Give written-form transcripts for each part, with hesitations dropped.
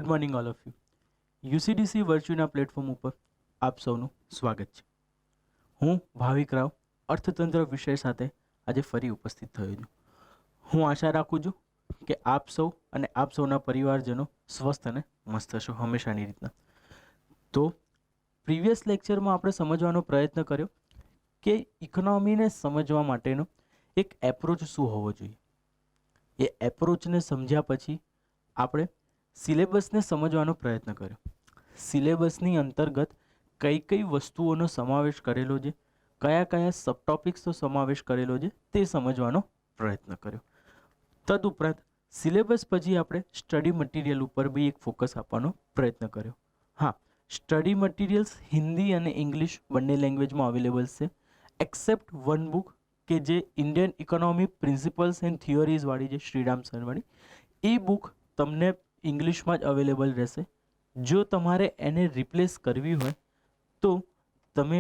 Good morning all of you. UCDC વર્ચ્યુઅલના platform ઉપર આપ સૌનું સ્વાગત છે. હું ભાવિક રાવ અર્થતંત્ર વિષય સાથે આજે ફરી ઉપસ્થિત થયો છું. હું આશા રાખું છું કે આપ સૌ અને આપ સૌના પરિવારજનો સ્વસ્થ અને મસ્ત હશો હંમેશાની રીતના. તો પ્રીવિયસ લેક્ચરમાં આપણે સમજવાનો પ્રયત્ન કર્યો કે ઇકોનોમીને સમજવા માટેનો એક એપ્રોચ શું હોવો જોઈએ. એ એપ્રોચને સમજ્યા પછી આપણે સિલેબસને સમજવાનો પ્રયત્ન કર્યો. સિલેબસની અંતર્ગત કઈ કઈ વસ્તુઓનો સમાવેશ કરેલો છે, કયા કયા સબટોપિક્સનો સમાવેશ કરેલો છે તે સમજવાનો પ્રયત્ન કર્યો. તદુપરાંત સિલેબસ પછી આપણે સ્ટડી મટીરિયલ ઉપર બી એક ફોકસ આપવાનો પ્રયત્ન કર્યો. હા, સ્ટડી મટીરિયલ્સ હિન્દી અને ઇંગ્લિશ બંને લેંગ્વેજમાં અવેલેબલ છે, એક્સેપ્ટ વન બુક કે જે ઇન્ડિયન ઇકોનોમી પ્રિન્સિપલ્સ એન્ડ થિયોરીઝવાળી જે શ્રીરામ સરવાળી એ બુક તમને ઇંગ્લિશમાં જ અવેલેબલ રહેશે. જો તમારે એને રિપ્લેસ કરવી હોય તો તમે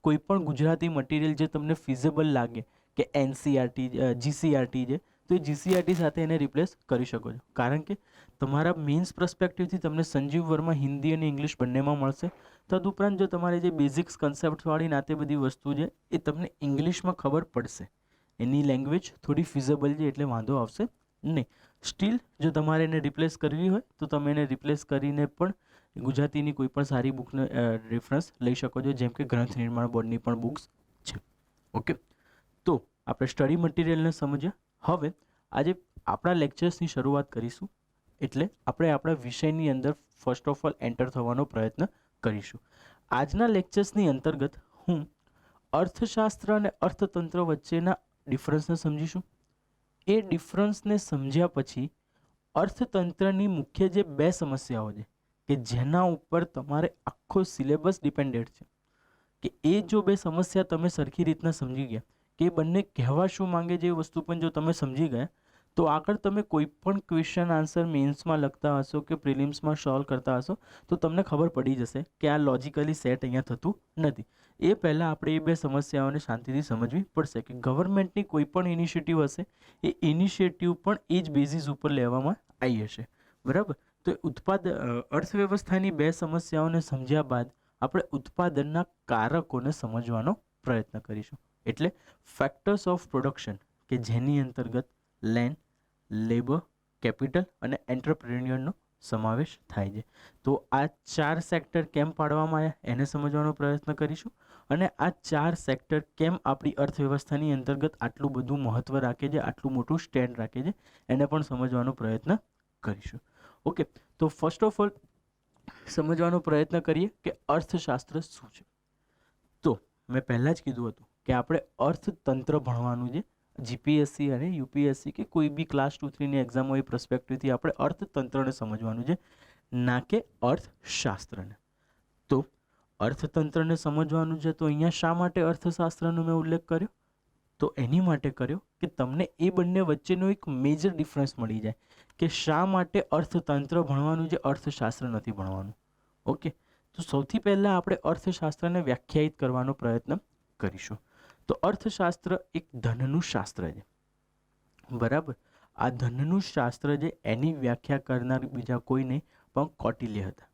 કોઈ પણ ગુજરાતી મટીરિયલ જે તમને ફિઝેબલ લાગે કે એનસીઆરટી જીસીઆરટી છે તો એ જીસીઆરટી સાથે એને રિપ્લેસ કરી શકો છો. કારણ કે તમારા મેઇન્સ પર્સપેક્ટિવથી તમને સંજીવ વર્મા હિન્દી અને ઇંગ્લિશ બંનેમાં મળશે. તદુપરાંત જો તમારે જે બેઝિક્સ કન્સેપ્ટવાળી નાતે બધી વસ્તુ છે એ તમને ઇંગ્લિશમાં ખબર પડશે. એની લેંગ્વેજ થોડી ફિઝેબલ છે એટલે વાંધો આવશે નહીં. સ્ટીલ જો તમારે એને રિપ્લેસ કરવી હોય તો તમે એને રિપ્લેસ કરીને પણ ગુજરાતીની કોઈ પણ સારી બુકનો રેફરન્સ લઈ શકો છો, જેમ કે ગ્રંથ નિર્માણ બોર્ડની પણ બુક્સ છે. ઓકે, તો આપણે સ્ટડી મટીરિયલને સમજ્યા. હવે આજે આપણા લેક્ચર્સની શરૂઆત કરીશું, એટલે આપણે આપણા વિષયની અંદર ફર્સ્ટ ઓફ ઓલ એન્ટર થવાનો પ્રયત્ન કરીશું. આજના લેક્ચર્સની અંતર્ગત હું અર્થશાસ્ત્ર અને અર્થતંત્ર વચ્ચેના ડિફરન્સને સમજીશું. એ ડિફરન્સને સમજ્યા પછી અર્થતંત્રની મુખ્ય જે બે સમસ્યાઓ છે કે જેના ઉપર તમારે આખો સિલેબસ ડિપેન્ડેડ છે, કે એ જો બે સમસ્યા તમે સરખી રીતના સમજી ગયા કે એ બંને કહેવા શું માંગે છે એ વસ્તુ પણ જો તમે સમજી ગયા તો આગળ તમે કોઈ પણ ક્વેશ્ચન આન્સર મેન્સમાં લખતા હશો કે પ્રિલિમ્સમાં સોલ્વ કરતા હશો તો તમને ખબર પડી જશે કે આ લોજિકલી સેટ અહીંયા થતું નથી. એ પહેલાં આપણે એ બે સમસ્યાઓને શાંતિથી સમજવી પડશે કે ગવર્મેન્ટની કોઈ પણ ઇનિશિયેટિવ હશે એ ઇનિશિયેટિવ પણ એ જ બેઝિસ ઉપર લેવામાં આવી હશે. બરાબર, તો અર્થવ્યવસ્થાની બે સમસ્યાઓને સમજ્યા બાદ આપણે ઉત્પાદનના કારકોને સમજવાનો પ્રયત્ન કરીશું. એટલે ફેક્ટર્સ ઓફ પ્રોડક્શન કે જેની અંતર્ગત લેન્ડ, લેબર, કેપિટલ અને એન્ટરપ્રેન્યોરનો સમાવેશ થાય છે. તો આ ચાર સેક્ટર કેમ પાડવામાં આવ્યા એને સમજવાનો પ્રયત્ન કરીશું અને આ ચાર સેક્ટર કેમ આપણી અર્થવ્યવસ્થાની અંતર્ગત આટલું બધું મહત્ત્વ રાખે છે, આટલું મોટું સ્ટેન્ડ રાખે છે એને પણ સમજવાનો પ્રયત્ન કરીશું. ઓકે, તો ફર્સ્ટ ઓફ ઓલ સમજવાનો પ્રયત્ન કરીએ કે અર્થશાસ્ત્ર શું છે. તો મેં પહેલાં જ કીધું હતું કે આપણે અર્થતંત્ર ભણવાનું છે. જીપીએસસી અને યુપીએસસી કે કોઈ બી ક્લાસ 2-3ની એક્ઝામ હોય એ પર્સપેક્ટિવથી આપણે અર્થતંત્રને સમજવાનું છે, ના કે અર્થશાસ્ત્રને. તો અર્થતંત્રને સમજવાનું છે તો અહીંયા શા માટે અર્થશાસ્ત્રનો મેં ઉલ્લેખ કર્યો? તો એની માટે કર્યો કે તમને એ બંને વચ્ચેનો એક મેજર ડિફરન્સ મળી જાય કે શા માટે અર્થતંત્ર ભણવાનું છે, અર્થશાસ્ત્ર નથી ભણવાનું. ઓકે, તો સૌથી પહેલાં આપણે અર્થશાસ્ત્રને વ્યાખ્યાયિત કરવાનો પ્રયત્ન કરીશું. તો અર્થશાસ્ત્ર એક ધનનું શાસ્ત્ર છે. બરાબર, આ ધનનું શાસ્ત્ર છે એની વ્યાખ્યા કરનાર બીજા કોઈ નહીં પણ કૌટિલ્ય હતા.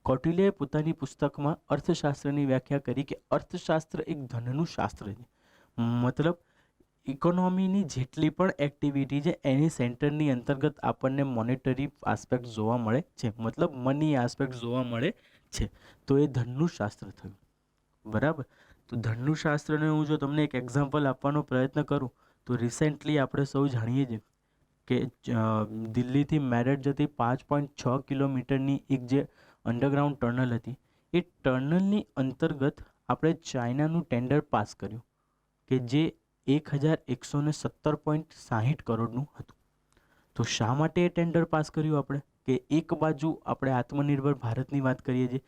કૌટિલ્યએ પોતાની પુસ્તકમાં અર્થશાસ્ત્રની વ્યાખ્યા કરી કે અર્થશાસ્ત્ર એક ધનનું શાસ્ત્ર છે. મતલબ ઇકોનોમીની જેટલી પણ એક્ટિવિટી છે એની સેન્ટરની અંતર્ગત આપણને મોનેટરી આસ્પેક્ટ જોવા મળે છે, મતલબ મની આસ્પેક્ટ જોવા મળે છે. તો એ ધનનું શાસ્ત્ર થયું. બરાબર, તો ધનનું શાસ્ત્રને હું જો તમને એક એક્ઝામ્પલ આપવાનો પ્રયત્ન કરું તો રિસેન્ટલી આપણે સૌ જાણીએ છીએ કે દિલ્હીથી મેરઠ જતી 5.6 કિલોમીટરની એક જે અંડરગ્રાઉન્ડ ટનલ હતી એ ટનલની અંતર્ગત આપણે ચાઇનાનું ટેન્ડર પાસ કર્યું કે જે 1117.60 કરોડનું હતું. તો શા માટે એ ટેન્ડર પાસ કર્યું આપણે? કે એક બાજુ આપણે આત્મનિર્ભર ભારતની વાત કરીએ છીએ,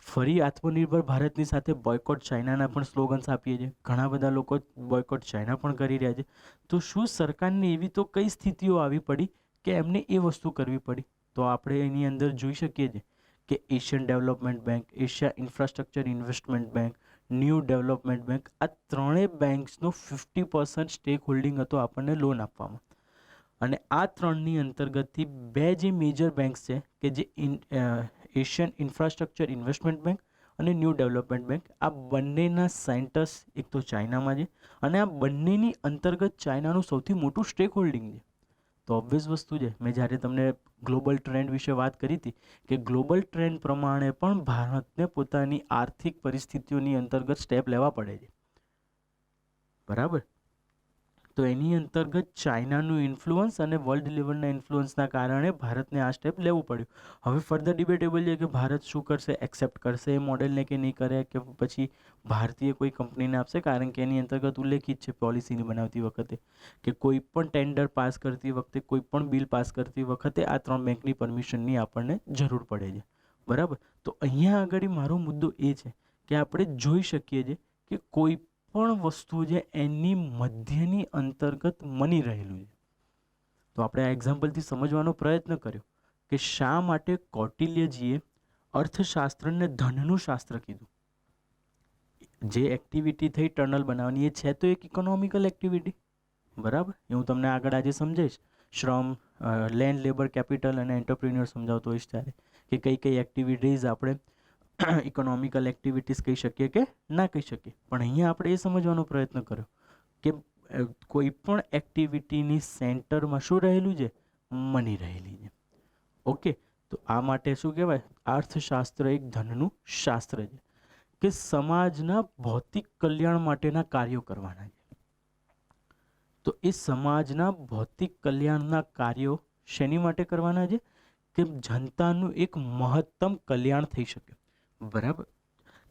ફરી આત્મનિર્ભર ભારતની સાથે બોયકોટ ચાઇનાના પણ સ્લોગન્સ આપીએ છીએ, ઘણા બધા લોકો બોયકોટ ચાઇના પણ કરી રહ્યા છે. તો શું સરકારને એવી તો કઈ સ્થિતિઓ આવી પડી કે એમને એ વસ્તુ કરવી પડી? તો આપણે એની અંદર જોઈ શકીએ છીએ કે Asian development bank, Asia infrastructure investment bank, new development bank, આ ત્રણેય બેંક્સનો 50% સ્ટેક હોલ્ડિંગ હતો આપણને લોન આપવામાં. અને આ ત્રણની અંતર્ગતથી બે જે મેજર બેંક્સ છે કે જે એશિયન ઇન્ફ્રાસ્ટ્રક્ચર ઇન્વેસ્ટમેન્ટ બેંક અને ન્યૂ ડેવલપમેન્ટ બેંક, આ બંનેના સેન્ટર્સ એક તો ચાઇનામાં છે અને આ બંનેની અંતર્ગત ચાઇનાનું સૌથી મોટું સ્ટેક હોલ્ડિંગ છે. તો ઓબ્વિયસ વસ્તુ છે, મેં જ્યારે તમને ગ્લોબલ ટ્રેન્ડ વિશે વાત કરી હતી કે ગ્લોબલ ટ્રેન્ડ પ્રમાણે પણ ભારતને પોતાની આર્થિક પરિસ્થિતિઓની અંતર્ગત સ્ટેપ લેવા પડે છે, બરાબર. તો એની અંતર્ગત ચાઇનાનું ઇન્ફ્લુઅન્સ અને વર્લ્ડ લેવલના ઇન્ફ્લુઅન્સના કારણે ભારતને આ સ્ટેપ લેવું પડ્યું. હવે ફર્ધર ડિબેટેબલ છે કે ભારત શું કરશે, એક્સેપ્ટ કરશે એ મોડેલને કે નહીં કરે, કે પછી ભારતીય કોઈ કંપનીને આપશે, કારણ કે એની અંતર્ગત ઉલ્લેખિત છે પોલિસીની બનાવતી વખતે કે કોઈ પણ ટેન્ડર પાસ કરતી વખતે, કોઈ પણ બિલ પાસ કરતી વખતે આ ત્રણ બેંકની પરમિશનની આપણને જરૂર પડે છે, બરાબર. તો અહીંયા આગળ મારો મુદ્દો એ છે કે આપણે જોઈ શકીએ છીએ કે કોઈ પણ વસ્તુ છે એની મધ્યની અંતર્ગત મની રહેલું છે. તો આપણે આ એક્ઝામ્પલથી સમજવાનો પ્રયત્ન કર્યો કે શા માટે કૌટિલ્યજીએ અર્થશાસ્ત્રને ધનનું શાસ્ત્ર કીધું. જે એક્ટિવિટી થઈ ટનલ બનાવવાની, એ છે તો એક ઇકોનોમિકલ એક્ટિવિટી, બરાબર. એ હું તમને આગળ આજે સમજાવીશ, શ્રમ, લેન્ડ, લેબર, કેપિટલ અને એન્ટરપ્રિન્યોર સમજાવતો હોઈશ ત્યારે કે કઈ કઈ એક્ટિવિટીઝ આપણે ઇકોનોમિકલ એક્ટિવિટીઝ કહી શકીએ કે ના કહી શકીએ. પણ અહીંયા આપણે એ સમજવાનો પ્રયત્ન કર્યો કે કોઈ પણ એક્ટિવિટીની સેન્ટરમાં શું રહેલું છે, મની રહેલી છે. ઓકે, તો આ માટે શું કહેવાય, અર્થશાસ્ત્ર એક ધનનું શાસ્ત્ર છે કે સમાજના ભૌતિક કલ્યાણ માટેના કાર્યો કરવાના છે. તો એ સમાજના ભૌતિક કલ્યાણના કાર્યો શેની માટે કરવાના છે કે જનતાનું એક મહત્તમ કલ્યાણ થઈ શકે, બરાબર.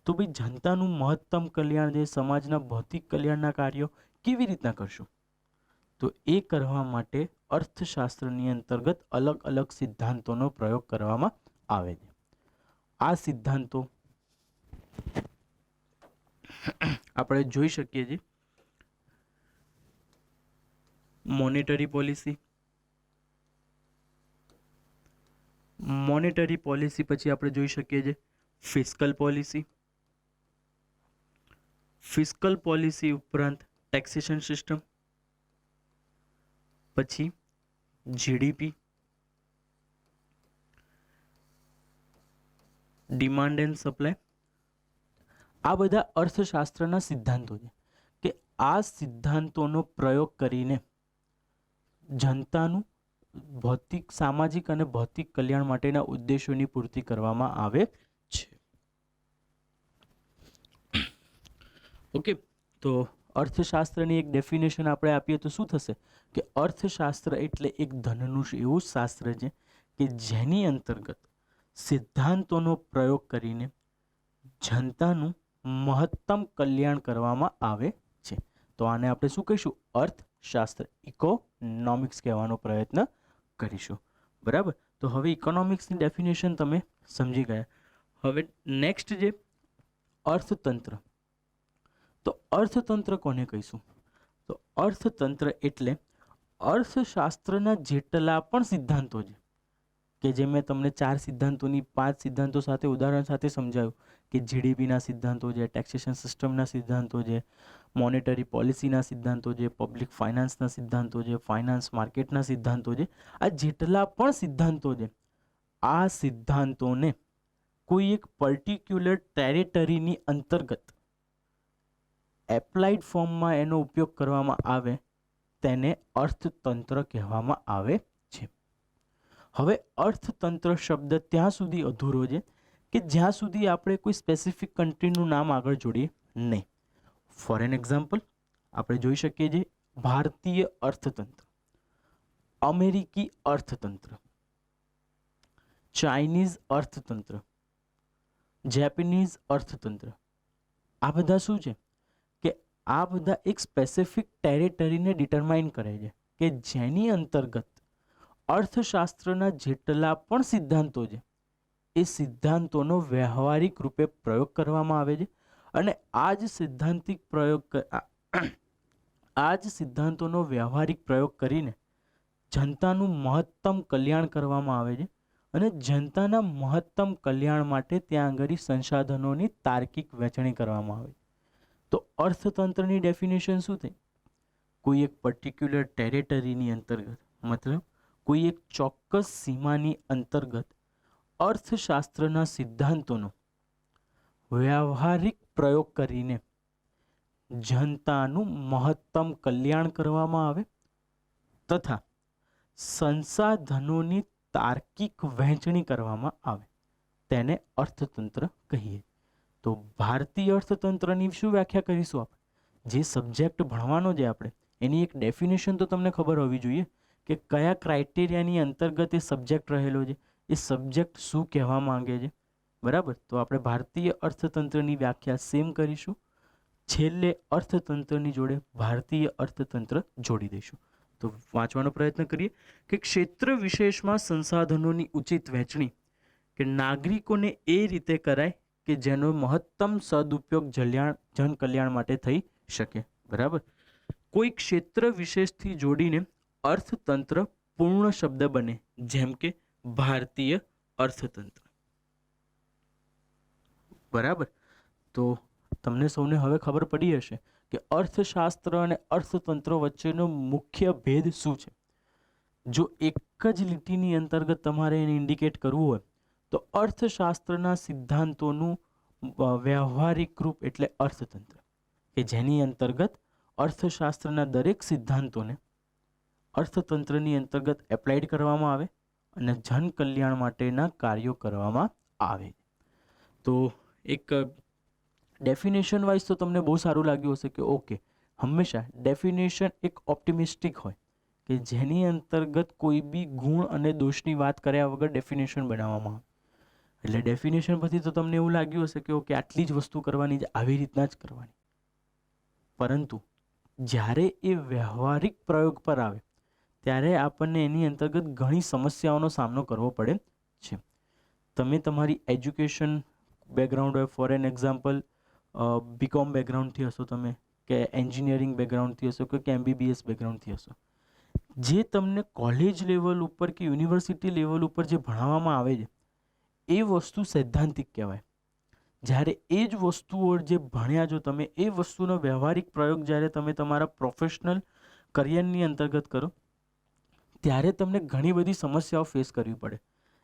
તો ભાઈ જનતાનું મહત્તમ કલ્યાણ છે, સમાજના ભૌતિક કલ્યાણના કાર્યો કેવી રીતના કરશું, તો એ કરવા માટે અર્થશાસ્ત્રની અંતર્ગત અલગ અલગ સિદ્ધાંતોનો પ્રયોગ કરવામાં આવે છે. આ સિદ્ધાંતો આપણે જોઈ શકીએ છીએ મોનેટરી પોલિસી, પછી આપણે જોઈ શકીએ છીએ ફિસ્કલ પોલિસી ઉપરાંત ટેક્સેશન સિસ્ટમ, પછી જીડીપી, ડિમાન્ડ એન્ડ સપ્લાય. આ બધા અર્થશાસ્ત્રના સિદ્ધાંતો છે કે આ સિદ્ધાંતોનો પ્રયોગ કરીને જનતાનું ભૌતિક, સામાજિક અને ભૌતિક કલ્યાણ માટેના ઉદ્દેશોની પૂર્તિ કરવામાં આવે છે. ઓકે, તો અર્થશાસ્ત્રની એક ડેફિનેશન આપણે આપીએ તો શું થશે કે અર્થશાસ્ત્ર એટલે એક ધનનું એવું શાસ્ત્ર છે કે જેની અંતર્ગત સિદ્ધાંતોનો પ્રયોગ કરીને જનતાનું મહત્તમ કલ્યાણ કરવામાં આવે છે. તો આને આપણે શું કહીશું, અર્થશાસ્ત્ર, ઇકોનોમિક્સ કહેવાનો પ્રયત્ન કરીશું, બરાબર. તો હવે ઇકોનોમિક્સની ડેફિનેશન તમે સમજી ગયા. હવે નેક્સ્ટ જે અર્થતંત્ર, તો અર્થતંત્ર કોને કહીશું, તો અર્થતંત્ર એટલે અર્થશાસ્ત્રના જેટલા પણ સિદ્ધાંતો છે કે જે મેં તમને 4 સિદ્ધાંતોની 5 સિદ્ધાંતો સાથે ઉદાહરણ સાથે સમજાવ્યું કે જીડીપીના સિદ્ધાંતો છે, ટેક્સેશન સિસ્ટમના સિદ્ધાંતો છે, મોનેટરી પોલિસીના સિદ્ધાંતો છે, પબ્લિક ફાઇનાન્સના સિદ્ધાંતો છે, ફાઇનાન્સ માર્કેટના સિદ્ધાંતો છે, આ જેટલા પણ સિદ્ધાંતો છે, આ સિદ્ધાંતોને કોઈ એક પર્ટિક્યુલર ટેરિટરીની અંતર્ગત એપ્લાઇડ ફોર્મમાં એનો ઉપયોગ કરવામાં આવે તેને અર્થતંત્ર કહેવામાં આવે છે. હવે અર્થતંત્ર શબ્દ ત્યાં સુધી અધૂરો છે કે જ્યાં સુધી આપણે કોઈ સ્પેસિફિક કન્ટ્રીનું નામ આગળ જોડીએ નહીં. ફોર એન એક્ઝામ્પલ આપણે જોઈ શકીએ છીએ ભારતીય અર્થતંત્ર, અમેરિકી અર્થતંત્ર, ચાઇનીઝ અર્થતંત્ર, જેપનીઝ અર્થતંત્ર. આ બધા શું છે કે આ બધા એક સ્પેસિફિક ટેરિટરીને ડિટરમાઇન કરે છે કે જેની અંતર્ગત અર્થશાસ્ત્રના જેટલા પણ સિદ્ધાંતો છે એ સિદ્ધાંતોનો વ્યવહારિક રૂપે પ્રયોગ કરવામાં આવે છે અને આ જ સિદ્ધાંતોનો વ્યવહારિક પ્રયોગ કરીને જનતાનું મહત્તમ કલ્યાણ કરવામાં આવે છે અને જનતાના મહત્તમ કલ્યાણ માટે ત્યાં આગળ સંસાધનોની તાર્કિક વહેંચણી કરવામાં આવે. તો અર્થતંત્રની ડેફિનેશન શું થઈ, કોઈ એક પર્ટિક્યુલર ટેરિટરીની અંતર્ગત, મતલબ કોઈ એક ચોક્કસ સીમાની અંતર્ગત અર્થશાસ્ત્રના સિદ્ધાંતોનો વ્યાવહારિક પ્રયોગ કરીને જનતાનું મહત્તમ કલ્યાણ કરવામાં આવે તથા સંસાધનોની તાર્કિક વહેંચણી કરવામાં આવે તેને અર્થતંત્ર કહીએ. તો ભારતીય અર્થતંત્રની શું વ્યાખ્યા કરીશું આપણે? જે સબ્જેક્ટ ભણવાનો છે આપણે એની એક ડેફિનેશન તો તમને ખબર હોવી જોઈએ કે કયા ક્રાઇટેરિયાની અંતર્ગત એ સબ્જેક્ટ રહેલો છે, એ સબ્જેક્ટ શું કહેવા માંગે છે. બરાબર, તો આપણે ભારતીય અર્થતંત્રની વ્યાખ્યા સેમ કરીશું. છેલ્લે અર્થતંત્રની જોડે ભારતીય અર્થતંત્ર જોડી દઈશું. તો વાંચવાનો પ્રયત્ન કરીએ કે ક્ષેત્ર વિશેષમાં સંસાધનોની ઉચિત વહેંચણી કે નાગરિકોને એ રીતે કરાય કે જેનો મહત્તમ સદુપયોગ જન કલ્યાણ માટે થઈ શકે. બરાબર, કોઈ ક્ષેત્ર વિશેષથી જોડીને અર્થતંત્ર પૂર્ણ શબ્દ બને, જેમ કે ભારતીય અર્થતંત્ર. બરાબર, તો તમને સૌને હવે ખબર પડી હશે કે અર્થશાસ્ત્ર અને અર્થતંત્ર વચ્ચેનો મુખ્ય ભેદ શું છે. જો એક જ લીટીની અંતર્ગત તમારે એને ઇન્ડિકેટ કરવું હોય તો અર્થશાસ્ત્રના સિદ્ધાંતોનું વ્યવહારિક રૂપ એટલે અર્થતંત્ર, કે જેની અંતર્ગત અર્થશાસ્ત્રના દરેક સિદ્ધાંતોને અર્થતંત્રની અંતર્ગત એપ્લાઇડ કરવામાં આવે અને જન કલ્યાણ માટેના કાર્યો કરવામાં આવે. તો એક ડેફિનેશન વાઇઝ તો તમને બહુ સારું લાગ્યું હશે કે ઓકે, હંમેશા ડેફિનેશન એક ઓપ્ટિમિસ્ટિક હોય કે જેની અંતર્ગત કોઈ બી ગુણ અને દોષની વાત કર્યા વગર ડેફિનેશન બનાવવામાં આવે. એટલે ડેફિનેશન પછી તો તમને એવું લાગ્યું હશે કે ઓકે આટલી જ વસ્તુ કરવાની છે, આવી રીતના જ કરવાની. પરંતુ જ્યારે એ વ્યવહારિક પ્રયોગ પર આવે ત્યારે આપણને એની અંતર્ગત ઘણી સમસ્યાઓનો સામનો કરવો પડે છે. તમે તમારી એજ્યુકેશન બેકગ્રાઉન્ડ હોય, ફોર એન એક્ઝામ્પલ બીકોમ બેકગ્રાઉન્ડથી હશો તમે, કે એન્જિનિયરિંગ બેકગ્રાઉન્ડથી હશો કે MBBS બેકગ્રાઉન્ડથી હશો, જે તમને કોલેજ લેવલ ઉપર કે યુનિવર્સિટી લેવલ ઉપર જે ભણાવવામાં આવે છે એ વસ્તુ સૈદ્ધાંતિક કહેવાય. જ્યારે એ જ વસ્તુઓ જે ભણ્યા છો તમે, એ વસ્તુનો વ્યવહારિક પ્રયોગ જ્યારે તમે તમારા પ્રોફેશનલ કરિયરની અંતર્ગત કરો ત્યારે તમને ઘણી બધી સમસ્યાઓ ફેસ કરવી પડે.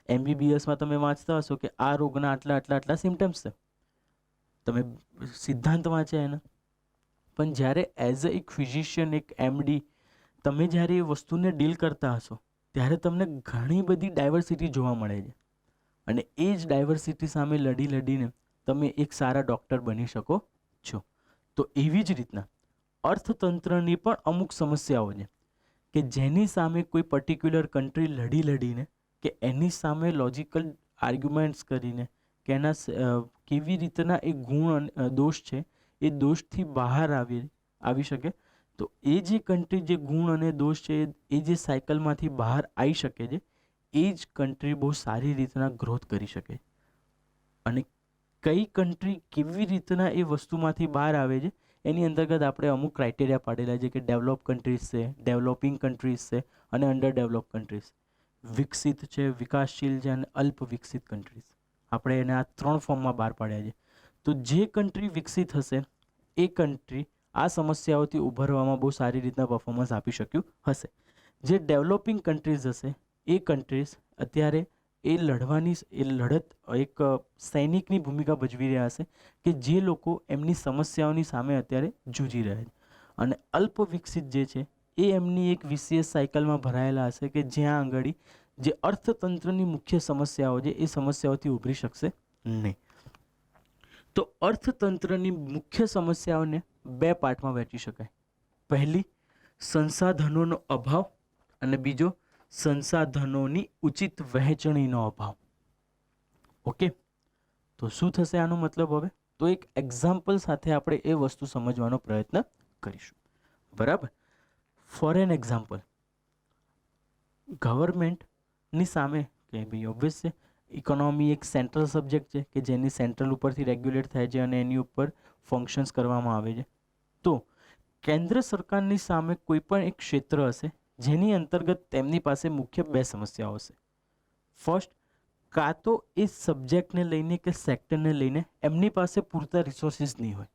MBBSમાં તમે વાંચતા હશો કે આ રોગના આટલા આટલા આટલા સિમ્ટમ્સ છે, તમે સિદ્ધાંત વાંચ્યા એના. પણ જ્યારે એઝ અ એક ફિઝિશિયન, એક MD, તમે જ્યારે એ વસ્તુને ડીલ કરતા હશો ત્યારે તમને ઘણી બધી ડાયવર્સિટી જોવા મળે છે અને એ જ ડાયવર્સિટી સામે લડીને તમે એક સારા ડૉક્ટર બની શકો છો. તો એવી જ રીતના અર્થતંત્રની પણ અમુક સમસ્યાઓ છે કે જેની સામે કોઈ પર્ટિક્યુલર કન્ટ્રી લડીને કે એની સામે લોજિકલ આર્ગ્યુમેન્ટ્સ કરીને કે એના કેવી રીતના એ ગુણ દોષ છે એ દોષથી બહાર આવી શકે. તો એ જે કન્ટ્રી જે ગુણ અને દોષ છે એ જે સાયકલમાંથી બહાર આવી શકે છે એ જ કન્ટ્રી બહુ સારી રીતના ગ્રોથ કરી શકે. અને કઈ કન્ટ્રી કેવી રીતના એ વસ્તુમાંથી બહાર આવે છે એની અંતર્ગત આપણે અમુક ક્રાઇટેરિયા પાડેલા છે કે ડેવલપ કન્ટ્રીઝ છે, ડેવલપિંગ કન્ટ્રીઝ છે અને અંડર ડેવલપ કન્ટ્રીઝ. વિકસિત છે, વિકાસશીલ છે અને અલ્પ વિકસિત કન્ટ્રીઝ. આપણે એને આ 3 ફોર્મમાં બહાર પાડ્યા છે. તો જે કન્ટ્રી વિકસિત હશે એ કન્ટ્રી આ સમસ્યાઓથી ઉભરવામાં બહુ સારી રીતના પરફોર્મન્સ આપી શક્યું હશે. જે ડેવલપિંગ કન્ટ્રીઝ હશે એ કન્ટ્રીઝ અત્યારે એ લડત એક સૈનિકની ભૂમિકા ભજવી રહ્યા હશે કે જે લોકો એમની સમસ્યાઓની સામે અત્યારે જૂજી રહ્યા છે. અને અલ્પ વિકસિત જે છે એ એમની એક વિશેષ સાયકલમાં ભરાયેલા હશે કે જ્યાં આગળ જે અર્થતંત્રની મુખ્ય સમસ્યાઓ છે એ સમસ્યાઓથી ઉભરી શકશે નહીં. તો અર્થતંત્રની મુખ્ય સમસ્યાઓને 2 પાર્ટમાં વહેંચી શકાય. પહેલી, સંસાધનોનો અભાવ અને બીજો, સંસાધનોની ઉચિત વહેંચણીનો અભાવ. ઓકે, તો શું થશે આનો મતલબ હવે? તો એક એક્ઝામ્પલ સાથે આપણે એ વસ્તુ સમજવાનો પ્રયત્ન કરીશું. બરાબર, ફોર એન એક્ઝામ્પલ, ગવર્મેન્ટની સામે કે ભાઈ ઓબ્વિયસ છે ઇકોનોમી એક સેન્ટ્રલ સબ્જેક્ટ છે કે જેની સેન્ટ્રલ ઉપરથી રેગ્યુલેટ થાય છે અને એની ઉપર ફંક્શન્સ કરવામાં આવે છે. તો કેન્દ્ર સરકારની સામે કોઈ પણ એક ક્ષેત્ર હશે જેની અંતર્ગત તેમની પાસે મુખ્ય 2 સમસ્યાઓ હશે. ફર્સ્ટ, કાં તો એ સબ્જેક્ટને લઈને કે સેક્ટરને લઈને એમની પાસે પૂરતા રિસોર્સિસ નહીં હોય,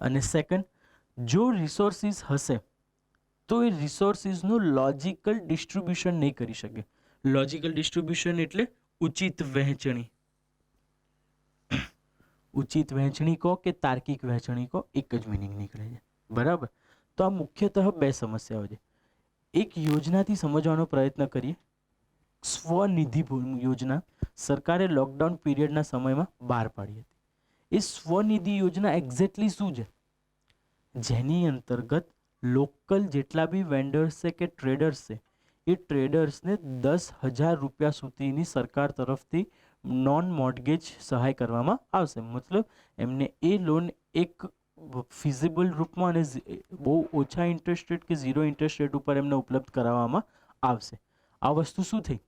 અને સેકન્ડ, જો રિસોર્સિસ હશે તો એ રિસોર્સિસનું લોજિકલ ડિસ્ટ્રીબ્યુશન નહીં કરી શકે. લોજિકલ ડિસ્ટ્રીબ્યુશન એટલે ઉચિત વહેંચણી. ઉચિત વહેંચણી કહો કે તાર્કિક વહેંચણી કહો, એક જ મિનિંગ નીકળે છે. બરાબર. તો આ મુખ્યતઃ બે સમસ્યાઓ છે. એક યોજનાથી સમજવાનો પ્રયત્ન કરીએ. સ્વનિધિ યોજના સરકારે લોકડાઉન પીરિયડના સમયમાં બહાર પાડી હતી. એ સ્વનિધિ યોજના એક્ઝેક્ટલી શું છે? જેની અંતર્ગત લોકલ જેટલા બી વેન્ડર્સ છે કે ટ્રેડર્સ છે, એ ટ્રેડર્સને 10,000 રૂપિયા સુધીની સરકાર તરફથી નોન મોર્ટગેજ સહાય કરવામાં આવશે. મતલબ એમને એ લોન એક ફિઝિબલ રૂપમાં અને બહુ ઓછા ઇન્ટરેસ્ટ રેટ કે ઝીરો ઇન્ટરેસ્ટ રેટ ઉપર એમને ઉપલબ્ધ કરાવવામાં આવશે. આ વસ્તુ શું થઈ?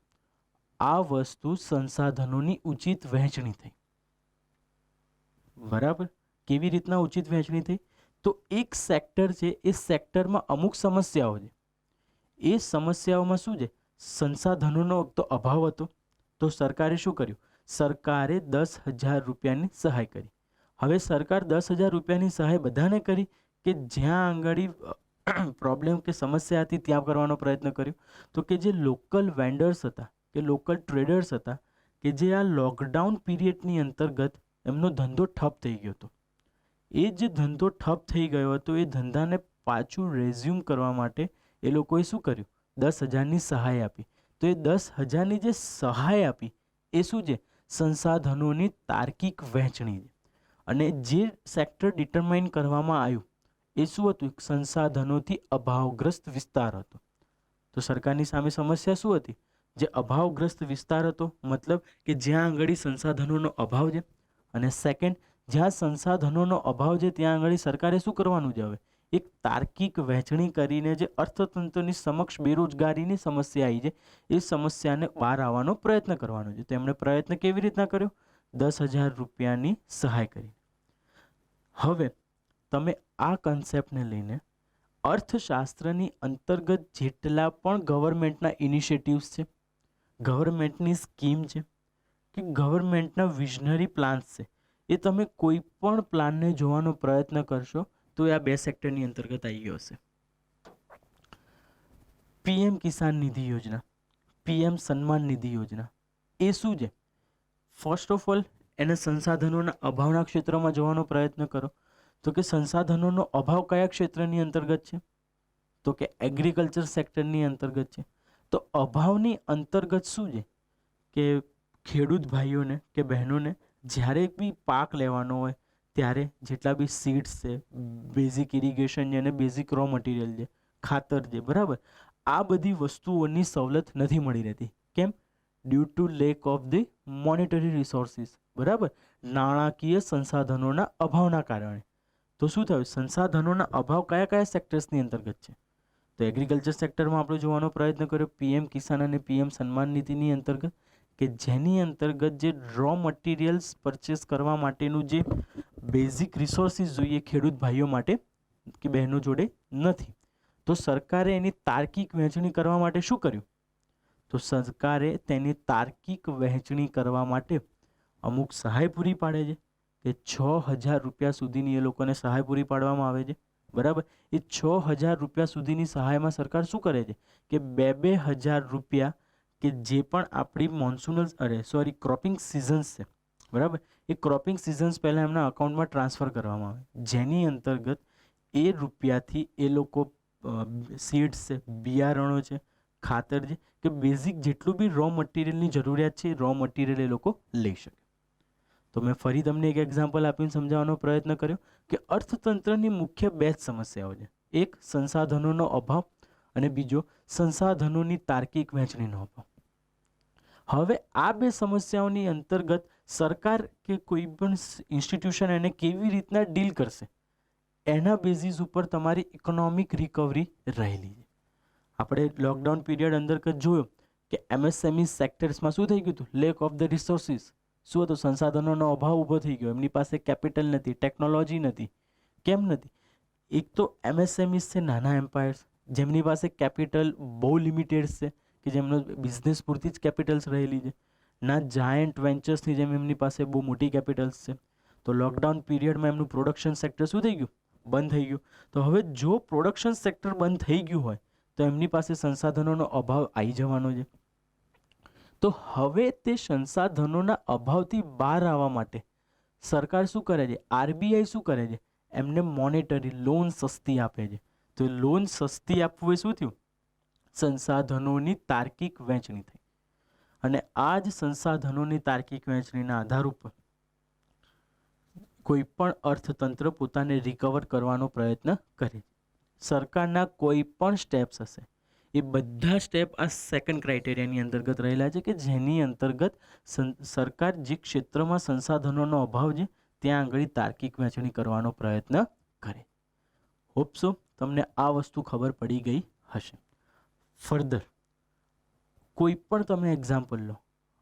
આ વસ્તુ સંસાધનોની ઉચિત વહેંચણી થઈ. બરાબર. કેવી રીતના ઉચિત વહેંચણી થઈ? તો એક સેક્ટર છે, એ સેક્ટરમાં અમુક સમસ્યાઓ છે. એ સમસ્યાઓમાં શું છે? સંસાધનોનો તો અભાવ હતો. તો સરકારે શું કર્યું? સરકારે 10,000 રૂપિયાની સહાય કરી. હવે સરકાર 10,000 રૂપિયાની સહાય બધાને કરી કે જ્યાં આગળ પ્રોબ્લેમ કે સમસ્યા હતી ત્યાં કરવાનો પ્રયત્ન કર્યો? તો કે જે લોકલ વેન્ડર્સ હતા કે લોકલ ટ્રેડર્સ હતા કે જે આ લોકડાઉન પીરિયડની અંતર્ગત એમનો ધંધો ઠપ થઈ ગયો હતો. એ જે ધંધો ઠપ થઈ ગયો હતો એ ધંધાને પાછું રેઝ્યુમ કરવા માટે એ લોકોએ શું કર્યું? 10,000ની સહાય આપી. તો એ 10,000ની જે સહાય આપી એ શું છે? સંસાધનોની તાર્કિક વહેંચણી છે. અને જે સેક્ટર ડિટરમાઇન કરવામાં આવ્યું એ શું હતું? સંસાધનોથી અભાવગ્રસ્ત વિસ્તાર હતો. તો સરકારની સામે સમસ્યા શું હતી? જે અભાવગ્રસ્ત વિસ્તાર હતો, મતલબ કે જ્યાં આગળ સંસાધનોનો અભાવ છે. અને સેકન્ડ, જ્યાં સંસાધનોનો અભાવ છે ત્યાં આગળ સરકારે શું કરવાનું છે? હવે એક તાર્કિક વહેંચણી કરીને જે અર્થતંત્રની સમક્ષ બેરોજગારીની સમસ્યા આવી છે એ સમસ્યાને બહાર આવવાનો પ્રયત્ન કરવાનો છે. તો એમણે પ્રયત્ન કેવી રીતના કર્યો? 10,000 રૂપિયાની સહાય કરી. હવે તમે આ કન્સેપ્ટને લઈને અર્થશાસ્ત્રની અંતર્ગત જેટલા પણ ગવર્મેન્ટના ઇનિશિયેટિવ્સ છે, ગવર્મેન્ટની સ્કીમ છે કે ગવર્મેન્ટના વિઝનરી પ્લાન્સ છે, એ તમે કોઈ પણ પ્લાનને જોવાનો પ્રયત્ન કરશો તો એ આ બે સેક્ટરની અંતર્ગત આવી ગયો હશે. પીએમ કિસાન નિધિ યોજના, પીએમ સન્માન નિધિ યોજના, એ શું છે? ફર્સ્ટ ઓફ ઓલ એને સંસાધનોના અભાવના ક્ષેત્રમાં જોવાનો પ્રયત્ન કરો. તો કે સંસાધનોનો અભાવ કયા ક્ષેત્રની અંતર્ગત છે? તો કે એગ્રીકલ્ચર સેક્ટરની અંતર્ગત છે. તો અભાવની અંતર્ગત શું છે? કે ખેડૂત ભાઈઓને કે બહેનોને જ્યારે બી પાક લેવાનો હોય ત્યારે જેટલા બી સીડ્સ છે, બેઝિક ઇરિગેશન છે અને બેઝિક રો મટીરિયલ છે, ખાતર છે, બરાબર, આ બધી વસ્તુઓની સવલત નથી મળી રહેતી. કેમ? Due to lack of the monetary resources. બરાબર. નાણાકીય સંસાધનોના અભાવના કારણે. તો શું થયું? સંસાધનોના અભાવ કયા કયા સેક્ટર્સની અંતર્ગત છે? તો એગ્રીકલ્ચર સેક્ટરમાં આપણે જોવાનો પ્રયત્ન કર્યો પીએમ કિસાન અને પીએમ સન્માન નિધિની અંતર્ગત, કે જેની અંતર્ગત જે રો મટીરિયલ્સ પરચેસ કરવા માટેનું જે બેઝિક રિસોર્સિસ જોઈએ ખેડૂત ભાઈઓ માટે કે બહેનો જોડે નથી. તો સરકારે એની તાર્કિક વહેંચણી કરવા માટે શું કર્યું? તો સરકારે તેની તાર્કિક વહેંચણી કરવા માટે અમુક સહાય પૂરી પાડે છે કે 6,000 રૂપિયા સુધીની એ લોકોને સહાય પૂરી પાડવામાં આવે છે. બરાબર. એ 6,000 રૂપિયા સુધીની સહાયમાં સરકાર શું કરે છે કે 2,000 રૂપિયા કે જે પણ આપણી મોન્સૂનલ ક્રોપિંગ સિઝન્સ છે, બરાબર, એ ક્રોપિંગ સિઝન્સ પહેલાં એમના અકાઉન્ટમાં ટ્રાન્સફર કરવામાં આવે, જેની અંતર્ગત એ રૂપિયાથી એ લોકો સીડ્સ છે, બિયારણો છે, ખાતર છે કે બેઝિક જેટલું બી રો મટીરિયલની જરૂરિયાત છે એ રો મટીરિયલ એ લોકો લઈ શકે. તો મેં ફરી તમને એક એક્ઝામ્પલ આપીને સમજાવવાનો પ્રયત્ન કર્યો કે અર્થતંત્રની મુખ્ય બે જ સમસ્યાઓ છે. એક સંસાધનોનો અભાવ અને બીજો સંસાધનોની તાર્કિક વહેંચણીનો અભાવ. હવે આ બે સમસ્યાઓની અંતર્ગત સરકાર કે કોઈ પણ ઇન્સ્ટિટ્યુશન એને કેવી રીતના ડીલ કરશે એના બેઝિસ ઉપર તમારી ઇકોનોમિક રિકવરી રહેલી છે. આપણે લોકડાઉન પીરિયડ અંતર્ગત જોયું કે એમએસએમઈ સેક્ટર્સમાં શું થઈ ગયું હતું? Lack of the resources. શું હતું? સંસાધનોનો અભાવ ઊભો થઈ ગયો. એમની પાસે કેપિટલ નથી, ટેકનોલોજી નથી. કેમ નથી? એક તો એમએસએમઈસ છે, નાના એમ્પાયર્સ, જેમની પાસે કેપિટલ બહુ લિમિટેડ છે, કે જેમનો બિઝનેસ પૂરતી જ કેપિટલ્સ રહેલી છે. ના જાયન્ટ વેન્ચર્સની જેમ એમની પાસે બહુ મોટી કેપિટલ્સ છે. તો લોકડાઉન પીરિયડમાં એમનું પ્રોડક્શન સેક્ટર શું થઈ ગયું? બંધ થઈ ગયું. તો હવે જો પ્રોડક્શન સેક્ટર બંધ થઈ ગયું હોય તો એમની પાસે સંસાધનોનો અભાવ આવી જવાનો છે. તો હવે તે સંસાધનોના અભાવથી બહાર આવવા માટે સરકાર શું કરે છે? આરબીઆઈ શું કરે છે? એમને મોનેટરી લોન સસ્તી આપે છે. તો લોન સસ્તી આપવું એ શું થયું? સંસાધનોની તાર્કિક વહેંચણી થઈ. અને આ જ સંસાધનોની તાર્કિક વહેંચણીના આધાર ઉપર કોઈ પણ અર્થતંત્ર પોતાને રિકવર કરવાનો પ્રયત્ન કરે. સરકારના કોઈ પણ સ્ટેપ્સ હશે એ બધા સ્ટેપ આ સેકન્ડ ક્રાઇટેરિયાની અંતર્ગત રહેલા છે કે જેની અંતર્ગત સરકાર જે ક્ષેત્રમાં સંસાધનોનો અભાવ છે ત્યાં આગળ તાર્કિક વહેંચણી કરવાનો પ્રયત્ન કરે. હોપ સો તમને આ વસ્તુ ખબર પડી ગઈ હશે. ફર્ધર કોઈ પણ તમે એક્ઝામ્પલ લો,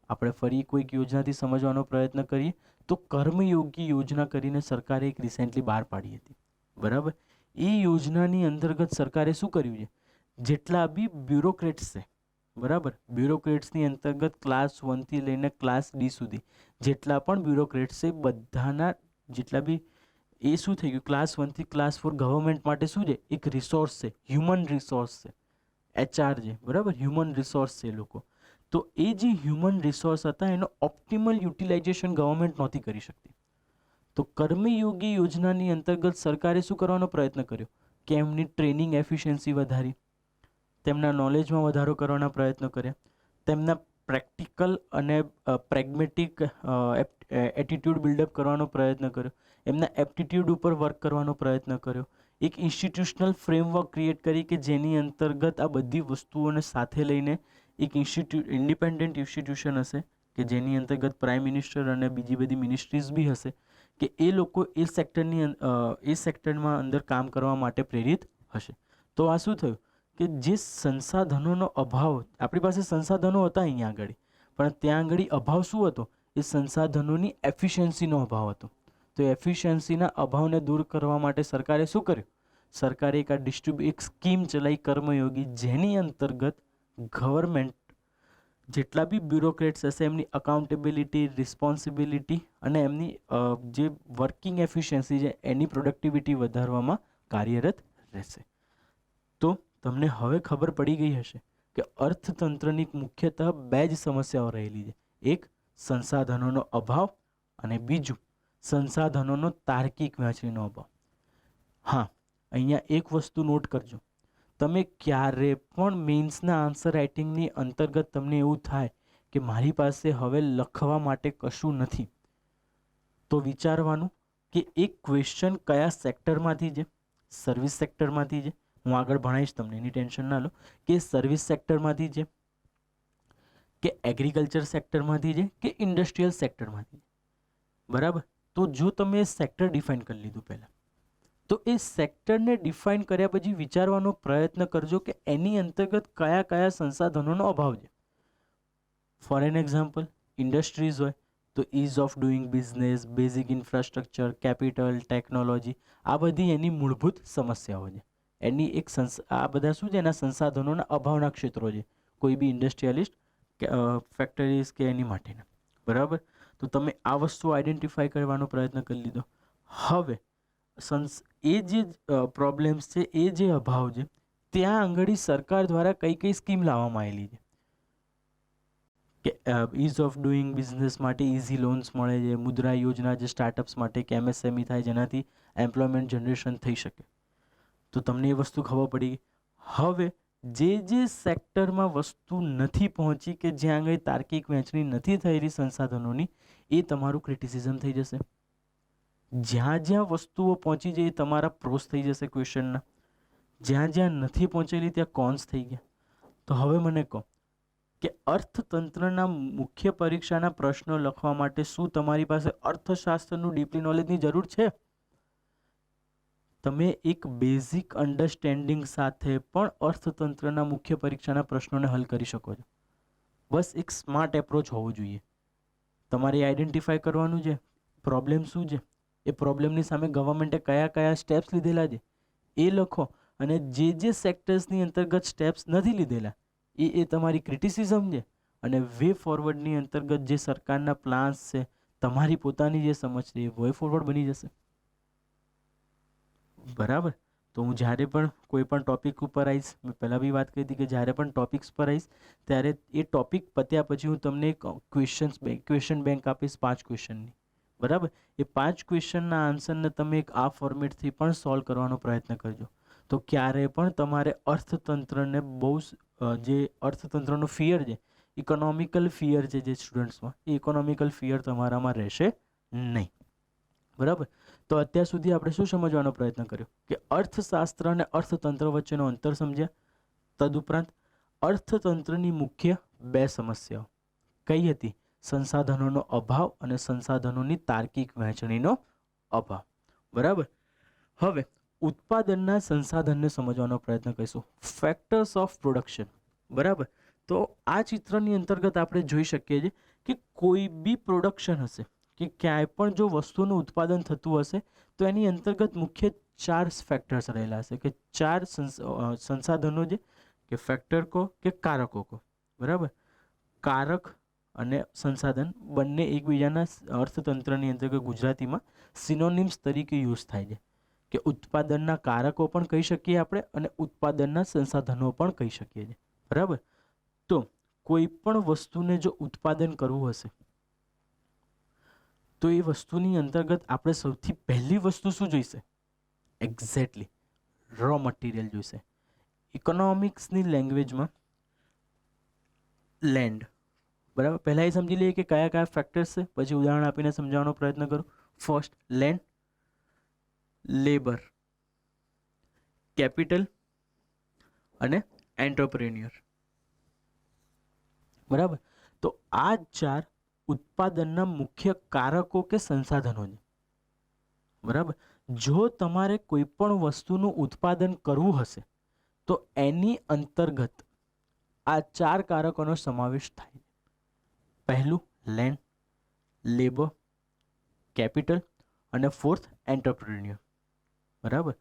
આપણે ફરી કોઈક યોજનાથી સમજવાનો પ્રયત્ન કરીએ તો કર્મયોગી યોજના કરીને સરકારે એક રિસેન્ટલી બહાર પાડી હતી, બરાબર. એ યોજનાની અંતર્ગત સરકારે શું કર્યું છે? જેટલા બી બ્યુરોક્રેટ્સ છે, બરાબર, બ્યુરોક્રેટ્સની અંતર્ગત ક્લાસ 1થી લઈને ક્લાસ D સુધી જેટલા પણ બ્યુરોક્રેટ્સ છે બધાના જેટલા બી એ શું થઈ ગયું? ક્લાસ 1થી ક્લાસ 4 ગવર્મેન્ટ માટે શું છે? એક રિસોર્સ છે, હ્યુમન રિસોર્સ છે, HR છે, બરાબર, હ્યુમન રિસોર્સ છે લોકો. તો એ જે હ્યુમન રિસોર્સ હતા એનો ઓપ્ટિમલ યુટિલાઇઝેશન ગવર્મેન્ટ નહોતી કરી શકતી. તો કર્મયોગી યોજનાની અંતર્ગત સરકારે શું કરવાનો પ્રયત્ન કર્યો? કે એમની ટ્રેનિંગ એફિશિયન્સી વધારી, તેમના નોલેજમાં વધારો કરવાના પ્રયત્નો કર્યા, તેમના પ્રેક્ટિકલ અને પ્રેગ્મેટિક એટીટ્યૂડ બિલ્ડઅપ કરવાનો પ્રયત્ન કર્યો, એમના એપ્ટિટ્યૂડ ઉપર વર્ક કરવાનો પ્રયત્ન કર્યો, એક ઇન્સ્ટિટ્યુશનલ ફ્રેમવર્ક ક્રિએટ કરી કે જેની અંતર્ગત આ બધી વસ્તુઓને સાથે લઈને એક ઇન્ડિપેન્ડન્ટ ઇન્સ્ટિટ્યુશન હશે કે જેની અંતર્ગત પ્રાઇમ મિનિસ્ટર અને બીજી બધી મિનિસ્ટ્રીઝ બી હશે કે એ લોકો એ સેક્ટરમાં અંદર કામ કરવા માટે પ્રેરિત હશે. તો આ શું થયું કે જે સંસાધનોનો અભાવ, આપણી પાસે સંસાધનો હતા અહીંયા આગળ, પણ ત્યાં આગળ અભાવ શું હતો? એ સંસાધનોની એફિશિયન્સીનો અભાવ હતો. તો એફિશિયન્સીના અભાવને દૂર કરવા માટે સરકારે શું કર્યું? સરકારે એક સ્કીમ ચલાવી કર્મયોગી, જેની અંતર્ગત ગવર્મેન્ટ જેટલા બી બ્યુરોક્રેટ્સ હશે એમની અકાઉન્ટેબિલિટી, રિસ્પોન્સિબિલિટી અને એમની જે વર્કિંગ એફિશિયન્સી છે એની પ્રોડક્ટિવિટી વધારવામાં કાર્યરત રહેશે. તો તમને હવે ખબર પડી ગઈ હશે કે અર્થતંત્રની મુખ્યતઃ બે જ સમસ્યાઓ રહેલી છે. એક સંસાધનોનો અભાવ અને બીજું સંસાધનોનો તાર્કિક વહેંચણીનો અભાવ. હા, અહીંયા એક વસ્તુ નોટ કરજો, તમે ક્યારે પણ મેન્સના આન્સર રાઇટિંગની અંતર્ગત તમને એવું થાય કે મારી પાસે હવે લખવા માટે કશું નથી, તો વિચારવાનું કે એક ક્વેશ્ચન કયા સેક્ટરમાંથી છે? સર્વિસ સેક્ટરમાંથી છે. હું આગળ ભણાવીશ તમને, એની ટેન્શન ના લો. કે સર્વિસ સેક્ટરમાંથી છે કે એગ્રીકલ્ચર સેક્ટરમાંથી છે કે ઇન્ડસ્ટ્રીયલ સેક્ટરમાંથી છે, બરાબર. તો જો તમે સેક્ટર ડિફાઇન કરી લીધું પહેલાં, તો એ સેક્ટરને ડિફાઇન કર્યા પછી વિચારવાનો પ્રયત્ન કરજો કે એની અંતર્ગત કયા કયા સંસાધનોનો અભાવ છે. ફોર એન એક્ઝામ્પલ, ઇન્ડસ્ટ્રીઝ હોય તો ease of doing business, basic infrastructure, capital, technology, આ બધી એની મૂળભૂત સમસ્યાઓ છે. એની આ બધા શું છે? એના સંસાધનોના અભાવના ક્ષેત્રો છે કોઈ બી ઇન્ડસ્ટ્રીયલિસ્ટ ફેક્ટરીઝ કે એની માટેના, બરાબર. તો તમે આ વસ્તુ આઈડેન્ટિફાઈ કરવાનો પ્રયત્ન કરી લીધો. હવે એ જે પ્રોબ્લેમ્સ છે, એ જે અભાવ છે, ત્યાં આંગળી સરકાર દ્વારા કઈ કઈ સ્કીમ લાવવામાં આવેલી છે કે ઇઝ ઓફ ડુઈંગ બિઝનેસ માટે ઇઝી લોન્સ મળે છે, મુદ્રા યોજના જે સ્ટાર્ટઅપ્સ માટે કે MSME થાય જેનાથી એમ્પ્લોયમેન્ટ જનરેશન થઈ શકે. તો તમને એ વસ્તુ ખબર પડી. હવે જે સેક્ટરમાં વસ્તુ નથી પહોંચી કે જ્યાં આગળ તાર્કિક વહેંચણી નથી થયેલી સંસાધનોની, એ તમારું ક્રિટિસિઝમ થઈ જશે. જ્યાં જ્યાં વસ્તુઓ પહોંચી જાય એ તમારા પ્રોસ થઈ જશે ક્વેશ્ચનના. જ્યાં જ્યાં નથી પહોંચેલી ત્યાં કોન્સ થઈ ગયા. તો હવે મને કહો કે અર્થતંત્રના મુખ્ય પરીક્ષાના પ્રશ્નો લખવા માટે શું તમારી પાસે અર્થશાસ્ત્રનું ડીપલી નોલેજની જરૂર છે? તમે એક બેઝિક અન્ડરસ્ટેન્ડિંગ સાથે પણ અર્થતંત્રના મુખ્ય પરીક્ષાના પ્રશ્નોને હલ કરી શકો છો. બસ એક સ્માર્ટ એપ્રોચ હોવો જોઈએ. તમારે આઈડેન્ટિફાઈ કરવાનું છે પ્રોબ્લેમ શું છે, એ પ્રોબ્લેમની સામે ગવર્મેન્ટે કયા કયા સ્ટેપ્સ લીધેલા છે એ લખો, અને જે સેક્ટર્સની અંતર્ગત સ્ટેપ્સ નથી લીધેલા એ તમારી ક્રિટિસિઝમ છે. અને વે ફોરવર્ડની અંતર્ગત જે સરકારના પ્લાન્સ છે, તમારી પોતાની જે સમજ છે, એ વે ફોરવર્ડ બની જશે. બરાબર. તો હું જ્યારે પણ કોઈ પણ ટૉપિક ઉપર આવીશ, મેં પહેલાં બી વાત કરી હતી કે જ્યારે પણ ટૉપિક્સ પર આવીશ ત્યારે એ ટૉપિક પત્યા પછી હું તમને એક ક્વેશ્ચન બેંક આપીશ 5 ક્વેશ્ચનની. બરાબર. એ 5 ક્વેશ્ચનના આન્સરને તમે એક આ ફોર્મેટથી પણ સોલ્વ કરવાનો પ્રયત્ન કરજો. તો ક્યારે પણ તમારે અર્થતંત્રને બહુ જે અર્થતંત્રનો ફિયર છે, ઇકોનોમિકલ ફિયર છે જે સ્ટુડન્ટ્સમાં, એ ઇકોનોમિકલ ફિયર તમારામાં રહેશે નહીં. બરાબર. તો અત્યાર સુધી આપણે શું સમજવાનો પ્રયત્ન કર્યો કે અર્થશાસ્ત્ર અને અર્થતંત્ર વચ્ચેનો અંતર સમજ્યા. તદુપરાંત અર્થતંત્રની મુખ્ય 2 સમસ્યાઓ કઈ હતી? સંસાધનોનો અભાવ અને સંસાધનોની તાર્કિક વહેંચણીનો અભાવ. બરાબર. હવે ઉત્પાદનના સંસાધનને સમજવાનો પ્રયત્ન કરીશું, ફેક્ટર્સ ઓફ પ્રોડક્શન. બરાબર. તો આ ચિત્રની અંતર્ગત આપણે જોઈ શકીએ છીએ કે કોઈ બી પ્રોડક્શન હશે કે ક્યાંય પણ જો વસ્તુનું ઉત્પાદન થતું હશે તો એની અંતર્ગત મુખ્ય 4 ફેક્ટર્સ રહેલા હશે કે 4 સંસાધનો છે કે ફેક્ટર કહો કે કારકો કહો. બરાબર. કારક અને સંસાધન બંને એકબીજાના અર્થતંત્રની અંતર્ગત ગુજરાતીમાં સિનોનિમ્સ તરીકે યુઝ થાય છે કે ઉત્પાદનના કારકો પણ કહી શકીએ આપણે અને ઉત્પાદનના સંસાધનો પણ કહી શકીએ છીએ. બરાબર. તો કોઈ પણ વસ્તુને જો ઉત્પાદન કરવું હશે તો એ વસ્તુની અંતર્ગત આપણે સૌથી પહેલી વસ્તુ શું જોઈશે? એક્ઝેક્ટલી રો મટીરિયલ જોઈશે. ઇકોનોમિક્સની લેંગ્વેજમાં લેન્ડ. બરાબર. પહેલાં એ સમજી લઈએ કે કયા કયા ફેક્ટર્સ છે, પછી ઉદાહરણ આપીને સમજાવવાનો પ્રયત્ન કરું. ફર્સ્ટ લેન્ડ, લેબર, કેપિટલ અને એન્ટરપ્રેન્યોર. બરાબર. તો આ 4 ઉત્પાદનના મુખ્ય કારકો કે સંસાધનો છે. બરાબર. જો તમારે કોઈ પણ વસ્તુનું ઉત્પાદન કરવું હશે તો એની અંતર્ગત આ 4 કારકોનો સમાવેશ થાય. પહેલું લેન્ડ, લેબર, કેપિટલ અને ફોર્થ એન્ટરપ્રેન્યોર. બરાબર.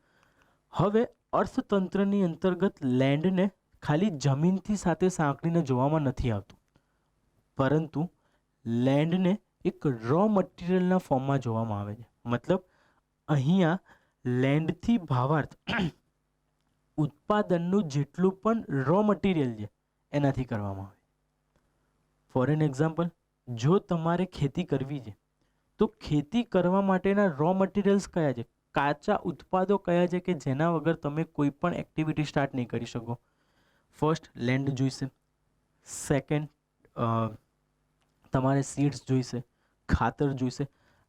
હવે અર્થતંત્રની અંતર્ગત લેન્ડને ખાલી જમીનથી સાથે સાંકળીને જોવામાં નથી આવતું, પરંતુ લેન્ડને એક રો મટીરિયલના ફોર્મમાં જોવામાં આવે છે. મતલબ અહીંયા લેન્ડથી ભાવાર્થ ઉત્પાદનનું જેટલું પણ રો મટીરિયલ છે એનાથી કરવામાં આવે. ફોર એન એક્ઝામ્પલ, જો તમારે ખેતી કરવી છે તો ખેતી કરવા માટેના રો મટીરિયલ્સ કયા છે, કાચા ઉત્પાદો કયા છે કે જેના વગર તમે કોઈ પણ એક્ટિવિટી સ્ટાર્ટ નહીં કરી શકો? ફર્સ્ટ લેન્ડ જોઈશે, સેકન્ડ તમારે સીડ્સ જોઈશે, ખાતર જોઈશે.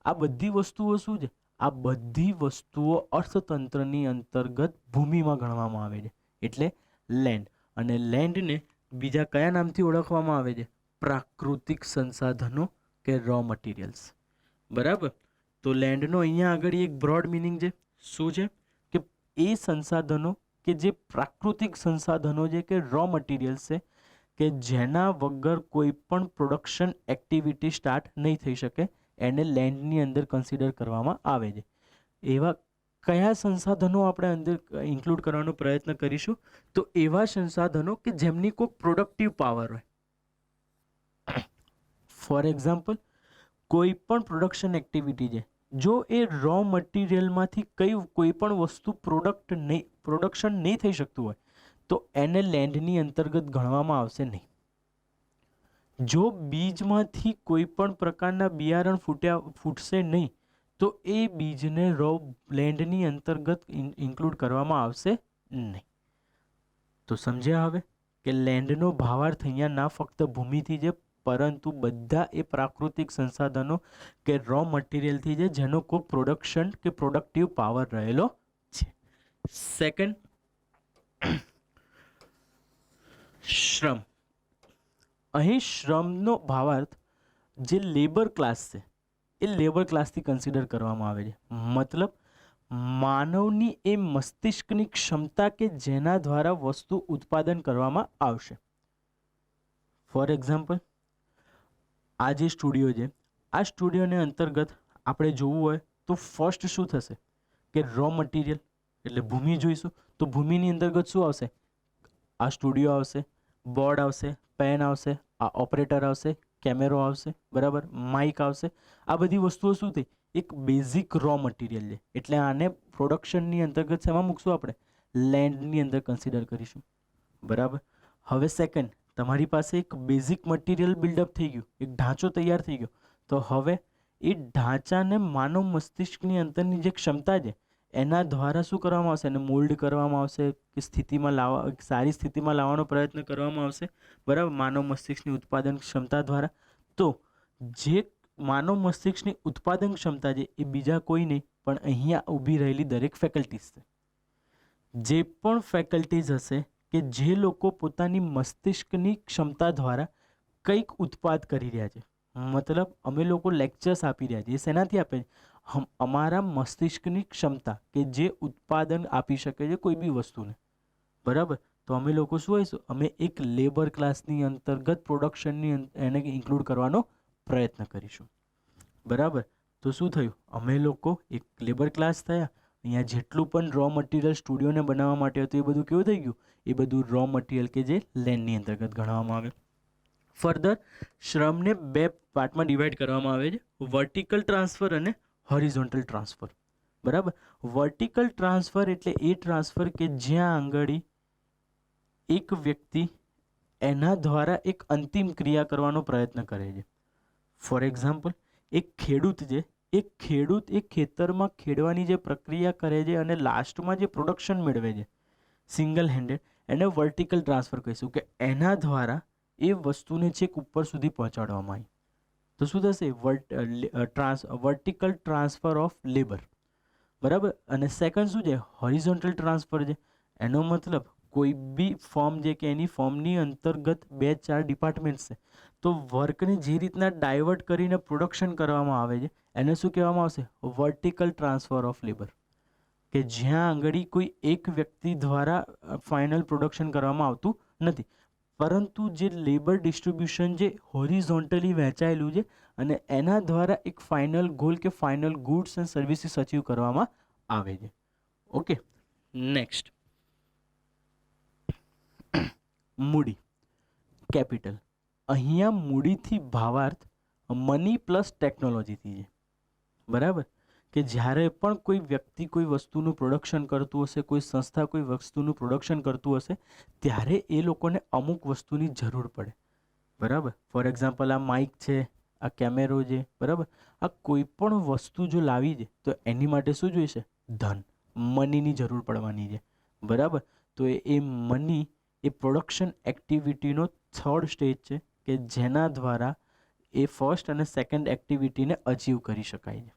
આ બધી વસ્તુઓ શું છે? આ બધી વસ્તુઓ અર્થતંત્રની અંતર્ગત ભૂમિમાં ગણવામાં આવે છે, એટલે લેન્ડ. અને લેન્ડને બીજા કયા નામથી ઓળખવામાં આવે છે? પ્રાકૃતિક સંસાધનો કે રો મટીરિયલ્સ. બરાબર. તો લેન્ડનો અહીંયા આગળ એક બ્રોડ મિનિંગ છે. શું છે? કે એ સંસાધનો કે જે પ્રાકૃતિક સંસાધનો છે કે રો મટીરિયલ્સ છે કે જેના વગર કોઈ પણ પ્રોડક્શન એક્ટિવિટી સ્ટાર્ટ નહીં થઈ શકે, એને લેન્ડની અંદર કન્સિડર કરવામાં આવે છે. એવા કયા સંસાધનો આપણે અંદર ઇન્ક્લુડ કરવાનો પ્રયત્ન કરીશું? તો એવા સંસાધનો કે જેમની કોઈ પ્રોડક્ટિવ પાવર હોય. ફોર એક્ઝામ્પલ, કોઈ પણ પ્રોડક્શન એક્ટિવિટી છે, જો એ રો મટીરિયલમાંથી કોઈ પણ વસ્તુ પ્રોડક્શન નહીં થઈ શકતું હોય તો એને લેન્ડની અંતર્ગત ગણવામાં આવશે નહીં. જો બીજમાંથી કોઈ પણ પ્રકારના બિયારણ ફૂટશે નહીં તો એ બીજને લેન્ડની અંતર્ગત ઇન્ક્લુડ કરવામાં આવશે નહીં. તો સમજ્યા હવે કે લેન્ડનો ભાવાર્થ અહીંયા ના ફક્ત ભૂમિથી છે પરંતુ બધા એ પ્રાકૃતિક સંસાધનો કે રો મટીરિયલથી છે જેનો કોઈ પ્રોડક્શન કે પ્રોડક્ટિવ પાવર રહેલો છે. સેકન્ડ, શ્રમ. અહીં શ્રમનો ભાવાર્થ જે લેબર ક્લાસ છે એ લેબર ક્લાસથી કન્સિડર કરવામાં આવે છે. મતલબ માનવની એ મસ્તિષ્કની ક્ષમતા કે જેના દ્વારા વસ્તુ ઉત્પાદન કરવામાં આવશે. ફોર એક્ઝામ્પલ, આ જે સ્ટુડિયો છે, આ સ્ટુડિયોને અંતર્ગત આપણે જોવું હોય તો ફર્સ્ટ શું થશે કે રો મટીરિયલ એટલે ભૂમિ જોઈશું. તો ભૂમિની અંતર્ગત શું આવશે? આ સ્ટુડિયો આવશે, બોર્ડ આવશે, પેન આવશે, આ ઓપરેટર આવશે, કેમેરો આવશે, બરાબર, માઇક આવશે. આ બધી વસ્તુઓ શું થઈ? એક બેઝિક રો મટીરિયલ છે, એટલે આને પ્રોડક્શનની અંતર્ગત શેમાં મૂકશું આપણે? લેન્ડની અંદર કન્સિડર કરીશું, બરાબર. હવે સેકન્ડ, તમારી પાસે એક બેઝિક મટીરિયલ બિલ્ડઅપ થઈ ગયું, એક ઢાંચો તૈયાર થઈ ગયો, તો હવે એ ઢાંચાને માનવ મસ્તિષ્કની અંદરની જે ક્ષમતા છે એના દ્વારા શું કરવામાં આવશે? એને મોલ્ડ કરવામાં આવશે, કે સ્થિતિમાં લાવવા, સારી સ્થિતિમાં લાવવાનો પ્રયત્ન કરવામાં આવશે, બરાબર, માનવ મસ્તિષ્કની ઉત્પાદન ક્ષમતા દ્વારા. તો જે માનવ મસ્તિષ્કની ઉત્પાદન ક્ષમતા છે એ બીજા કોઈ નહીં પણ અહીંયા ઊભી રહેલી દરેક ફેકલ્ટીઝ છે. જે પણ ફેકલ્ટીઝ હશે કે જે લોકો પોતાની મસ્તિષ્કની ક્ષમતા દ્વારા કંઈક ઉત્પાદ કરી રહ્યા છે, મતલબ અમે લોકો લેક્ચર્સ આપી રહ્યા છીએ, શેનાથી આપે છે? અમારા મસ્તિષ્કની ક્ષમતા કે જે ઉત્પાદન આપી શકે છે કોઈ બી વસ્તુને, બરાબર. તો અમે લોકો શું હોઈશું? અમે એક લેબર ક્લાસની અંતર્ગત પ્રોડક્શનની એને ઇન્ક્લુડ કરવાનો પ્રયત્ન કરીશું, બરાબર. તો શું થયું? અમે લોકો એક લેબર ક્લાસ થયા. અહીંયા જેટલું પણ રો મટીરિયલ સ્ટુડિયોને બનાવવા માટે હતું એ બધું કેવું થઈ ગયું? એ બધું રો મટીરિયલ કે જે લેન્ડની અંતર્ગત ગણવામાં આવે. ફર્ધર, શ્રમને બે પાર્ટમાં ડિવાઈડ કરવામાં આવે છે, વર્ટિકલ ટ્રાન્સફર અને હોરિઝોન્ટલ ટ્રાન્સફર, બરાબર. વર્ટિકલ ટ્રાન્સફર એટલે એ ટ્રાન્સફર કે જ્યાં આંગળી એક વ્યક્તિ એના દ્વારા એક અંતિમ ક્રિયા કરવાનો પ્રયત્ન કરે છે. ફોર એક્ઝામ્પલ, એક ખેડૂત છે, એક ખેડૂત એક ખેતરમાં ખેડવાની જે પ્રક્રિયા કરે છે અને લાસ્ટમાં જે પ્રોડક્શન મેળવે છે સિંગલ હેન્ડેડ, એને વર્ટિકલ ટ્રાન્સફર કહીશું, કે એના દ્વારા એ વસ્તુને છેક ઉપર સુધી પહોંચાડવામાં આવી. તો શું થશે? વર્ટિકલ ટ્રાન્સફર ઓફ લેબર, બરાબર. અને સેકન્ડ શું છે? હોરિઝોન્ટલ ટ્રાન્સફર છે. એનો મતલબ કોઈ બી ફોર્મ છે કે એની ફોર્મની અંતર્ગત 2-4 ડિપાર્ટમેન્ટ્સ છે, તો વર્કને જે રીતના ડાયવર્ટ કરીને પ્રોડક્શન કરવામાં આવે છે એને શું કહેવામાં આવશે? વર્ટિકલ ટ્રાન્સફર ઓફ લેબર, કે જ્યાં આંગળી કોઈ એક વ્યક્તિ દ્વારા ફાઇનલ પ્રોડક્શન કરવામાં આવતું નથી, પરંતુ જે લેબર ડિસ્ટ્રીબ્યુશન જે હોરિઝોન્ટલી વહેંચાયેલું છે અને એના દ્વારા એક ફાઇનલ ગોલ કે final goods and services achieve કરવામાં આવે છે. ઓકે, નેક્સ્ટ, મૂડી, કેપિટલ. અહીંયા મૂડીથી ભાવાર્થ મની પ્લસ ટેકનોલોજીથી છે, બરાબર. કે જ્યારે પણ કોઈ વ્યક્તિ કોઈ વસ્તુનું પ્રોડક્શન કરતું હશે, કોઈ સંસ્થા કોઈ વસ્તુનું પ્રોડક્શન કરતું હશે, ત્યારે એ લોકોને અમુક વસ્તુની જરૂર પડે, બરાબર. ફોર એક્ઝામ્પલ, આ માઇક છે, આ કેમેરો છે, બરાબર. આ કોઈ પણ વસ્તુ જો લાવી છે તો એની માટે શું જોઈશે? ધન, મનીની જરૂર પડવાની છે, બરાબર. તો એ મની એ પ્રોડક્શન એક્ટિવિટીનો થર્ડ સ્ટેજ છે કે જેના દ્વારા એ ફર્સ્ટ અને સેકન્ડ એક્ટિવિટીને અચીવ કરી શકાય છે.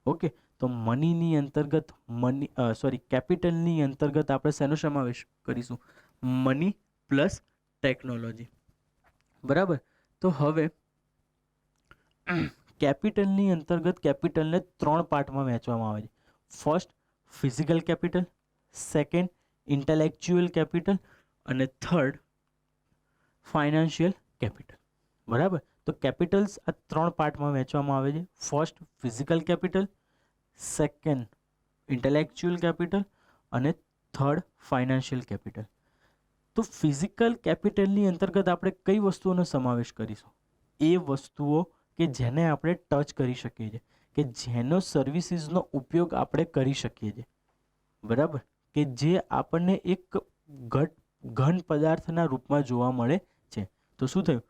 ઓકે, તો મનીની અંતર્ગત કેપિટલની અંતર્ગત આપણે શેનો સમાવેશ કરીશું? મની પ્લસ ટેકનોલોજી, બરાબર. તો હવે કેપિટલની અંતર્ગત કેપિટલને 3 પાર્ટમાં વહેંચવામાં આવે છે. First, physical capital, second, intellectual capital, અને થર્ડ, ફાઇનાન્શિયલ કેપિટલ, બરાબર. તો કેપિટલ્સ આ 3 પાર્ટમાં વહેંચવામાં આવે છે. First, physical capital, second, intellectual capital, અને થર્ડ, ફાઇનાન્શિયલ કેપિટલ. તો ફિઝિકલ કેપિટલની અંતર્ગત આપણે કઈ વસ્તુઓનો સમાવેશ કરીશું? એ વસ્તુઓ કે જેને આપણે ટચ કરી શકીએ છીએ, કે જેનો સર્વિસીસનો ઉપયોગ આપણે કરી શકીએ છીએ, બરાબર. કે જે આપણને એક ઘન પદાર્થના રૂપમાં જોવા મળે છે. તો શું થયું?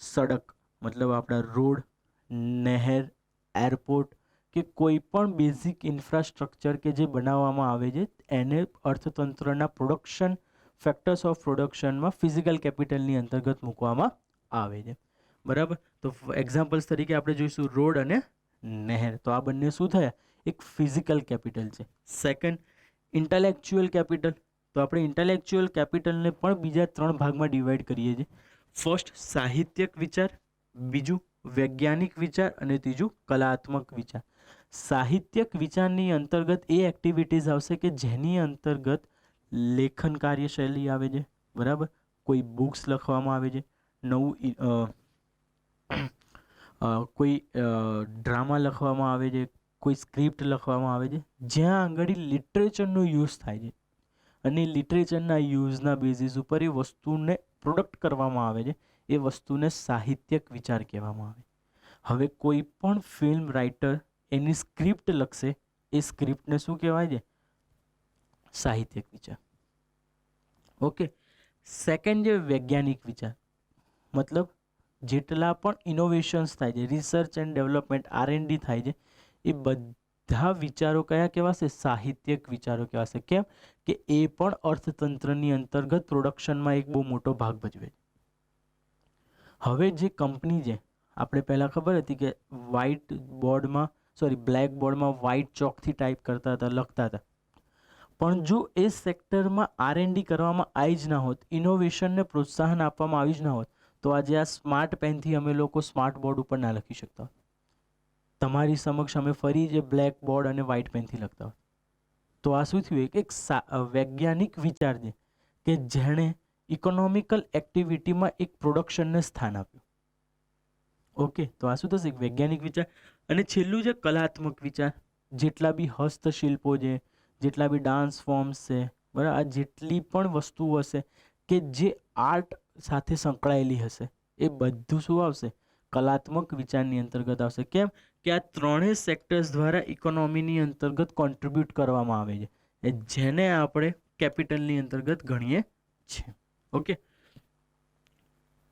સડક, મતલબ આપણા રોડ, નહેર, એરપોર્ટ, કે કોઈ પણ બેઝિક ઇન્ફ્રાસ્ટ્રક્ચર કે જે બનાવવામાં આવે છે એને અર્થતંત્રના પ્રોડક્શન ફેક્ટર્સ ઓફ પ્રોડક્શનમાં ફિઝિકલ કેપિટલની અંતર્ગત મૂકવામાં આવે છે, બરાબર. તો એક્ઝામ્પલ્સ તરીકે આપણે જોઈશું રોડ અને નહેર. તો આ બંને શું થયા? એક ફિઝિકલ કેપિટલ છે. Second, intellectual capital. તો આપણે ઇન્ટેલેક્ચ્યુઅલ કેપિટલને પણ બીજા 3 ભાગમાં ડિવાઈડ કરીએ છીએ. ફર્સ્ટ, સાહિત્યક વિચાર, બીજું વૈજ્ઞાનિક વિચાર, અને ત્રીજું કલાત્મક વિચાર. સાહિત્યક વિચારની અંતર્ગત એ એક્ટિવિટીઝ આવશે કે જેની અંતર્ગત લેખન કાર્યશૈલી આવે છે, બરાબર. કોઈ બુક્સ લખવામાં આવે છે, નવું કોઈ ડ્રામા લખવામાં આવે છે, કોઈ સ્ક્રિપ્ટ લખવામાં આવે છે, જ્યાં આગળ લિટરેચરનો યુઝ થાય છે અને લિટરેચરના યુઝના બેઝિસ ઉપર એ વસ્તુને પ્રોડક્ટ કરવામાં આવે છે. એ વસ્તુને સાહિત્યક વિચાર કહેવામાં આવે. હવે કોઈ પણ ફિલ્મ રાઇટર એની સ્ક્રિપ્ટ લખશે એ સ્ક્રિપ્ટને શું કહેવાય છે? સાહિત્યિક વિચાર. ઓકે. સેકન્ડ જે વૈજ્ઞાનિક વિચાર, મતલબ જેટલા પણ ઇનોવેશન્સ થાય છે, રિસર્ચ એન્ડ ડેવલપમેન્ટ R&D થાય છે, એ બધા વિચારો કયા કહેવાશે? સાહિત્યિક વિચારો કહેવાશે. કેમ કે એ પણ અર્થતંત્રની અંતર્ગત પ્રોડક્શનમાં એક બહુ મોટો ભાગ ભજવે છે. હવે જે કંપની છે, આપણે પહેલાં ખબર હતી કે બ્લેક બોર્ડમાં વ્હાઇટ ચોકથી ટાઈપ કરતા હતા, લખતા હતા. પણ જો એ સેક્ટરમાં R&D કરવામાં આવી જ ના હોત, ઇનોવેશનને પ્રોત્સાહન આપવામાં આવી જ ના હોત, તો આજે આ સ્માર્ટ પેનથી અમે લોકો સ્માર્ટ બોર્ડ ઉપર ના લખી શકતા હોત. તમારી સમક્ષ અમે ફરી જે બ્લેક બોર્ડ અને વ્હાઇટ પેનથી લખતા હોત. તો આ શું થયું? એક વૈજ્ઞાનિક વિચાર છે કે જેણે ઇકોનોમિકલ એક્ટિવિટીમાં એક પ્રોડક્શનને સ્થાન આપ્યું. ઓકે, તો આ શું થશે? એક વૈજ્ઞાનિક વિચાર. અને છેલ્લું છે કલાત્મક વિચાર. જેટલા બી હસ્તશિલ્પો છે, જેટલા બી ડાન્સ ફોર્મ્સ છે, બરાબર, આ જેટલી પણ વસ્તુઓ હશે કે જે આર્ટ સાથે સંકળાયેલી હશે, એ બધું શું આવશે? કલાત્મક વિચારની અંતર્ગત આવશે. કેમ કે આ ત્રણેય સેક્ટર્સ દ્વારા ઇકોનોમીની અંતર્ગત કોન્ટ્રીબ્યુટ કરવામાં આવે છે, જેને આપણે કેપિટલની અંતર્ગત ગણીએ છીએ. ઓકે.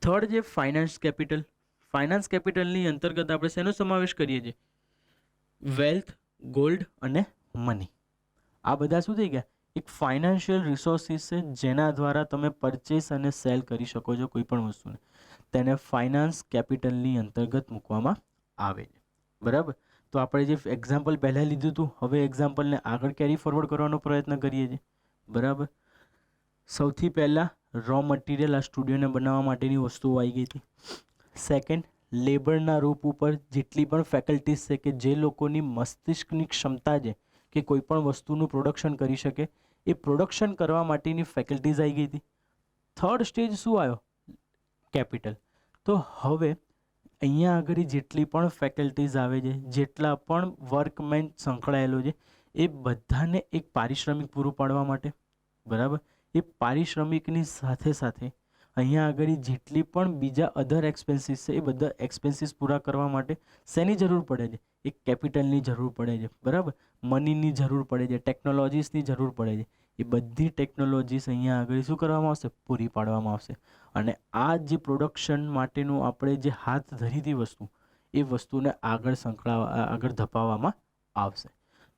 થર્ડ જે ફાઇનાન્સ કેપિટલ. ફાઇનાન્સ કેપિટલની અંતર્ગત આપણે શેનો સમાવેશ કરીએ છીએ? વેલ્થ, ગોલ્ડ અને મની. આ બધા શું થઈ ગયા? એક ફાઇનાન્શિયલ રિસોર્સિસ છે જેના દ્વારા તમે પરચેસ અને સેલ કરી શકો છો કોઈ પણ વસ્તુને. તેને ફાઇનાન્સ કેપિટલની અંતર્ગત મૂકવામાં આવે છે. બરાબર. તો આપણે જે એક્ઝામ્પલ પહેલાં લીધું હતું, હવે એક્ઝામ્પલને આગળ કેરી ફોરવર્ડ કરવાનો પ્રયત્ન કરીએ છીએ. બરાબર. સૌથી પહેલાં રો મટીરિયલ આ સ્ટુડિયોને બનાવવા માટેની વસ્તુઓ આવી ગઈ હતી. સેકન્ડ, લેબરના રૂપ ઉપર જેટલી પણ ફેકલ્ટીઝ છે કે જે લોકોની મસ્તિષ્કની ક્ષમતા છે કે કોઈ પણ વસ્તુનું પ્રોડક્શન કરી શકે, એ પ્રોડક્શન કરવા માટેની ફેકલ્ટીઝ આવી ગઈ હતી. થર્ડ સ્ટેજ શું આવ્યો? કેપિટલ. તો હવે અહીંયા આગળ જેટલી પણ ફેકલ્ટીઝ આવે છે, જેટલા પણ વર્કમેન સંકળાયેલો છે, એ બધાને એક પારિશ્રમિક પૂરું પાડવા માટે, બરાબર, એ પારિશ્રમિકની સાથે સાથે અહીંયા આગળ જેટલી પણ બીજા અધર એક્સપેન્સીસ છે, એ બધા એક્સપેન્સીસ પૂરા કરવા માટે શેની જરૂર પડે છે? એક કેપિટલની જરૂર પડે છે. બરાબર. મનીની જરૂર પડે છે, ટેકનોલોજીસની જરૂર પડે છે. એ બધી ટેકનોલોજીસ અહીંયા આગળ શું કરવામાં આવશે? પૂરી પાડવામાં આવશે. અને આ જે પ્રોડક્શન માટેનું આપણે જે હાથ ધરી હતી વસ્તુ, એ વસ્તુને આગળ ધપાવવામાં આવશે.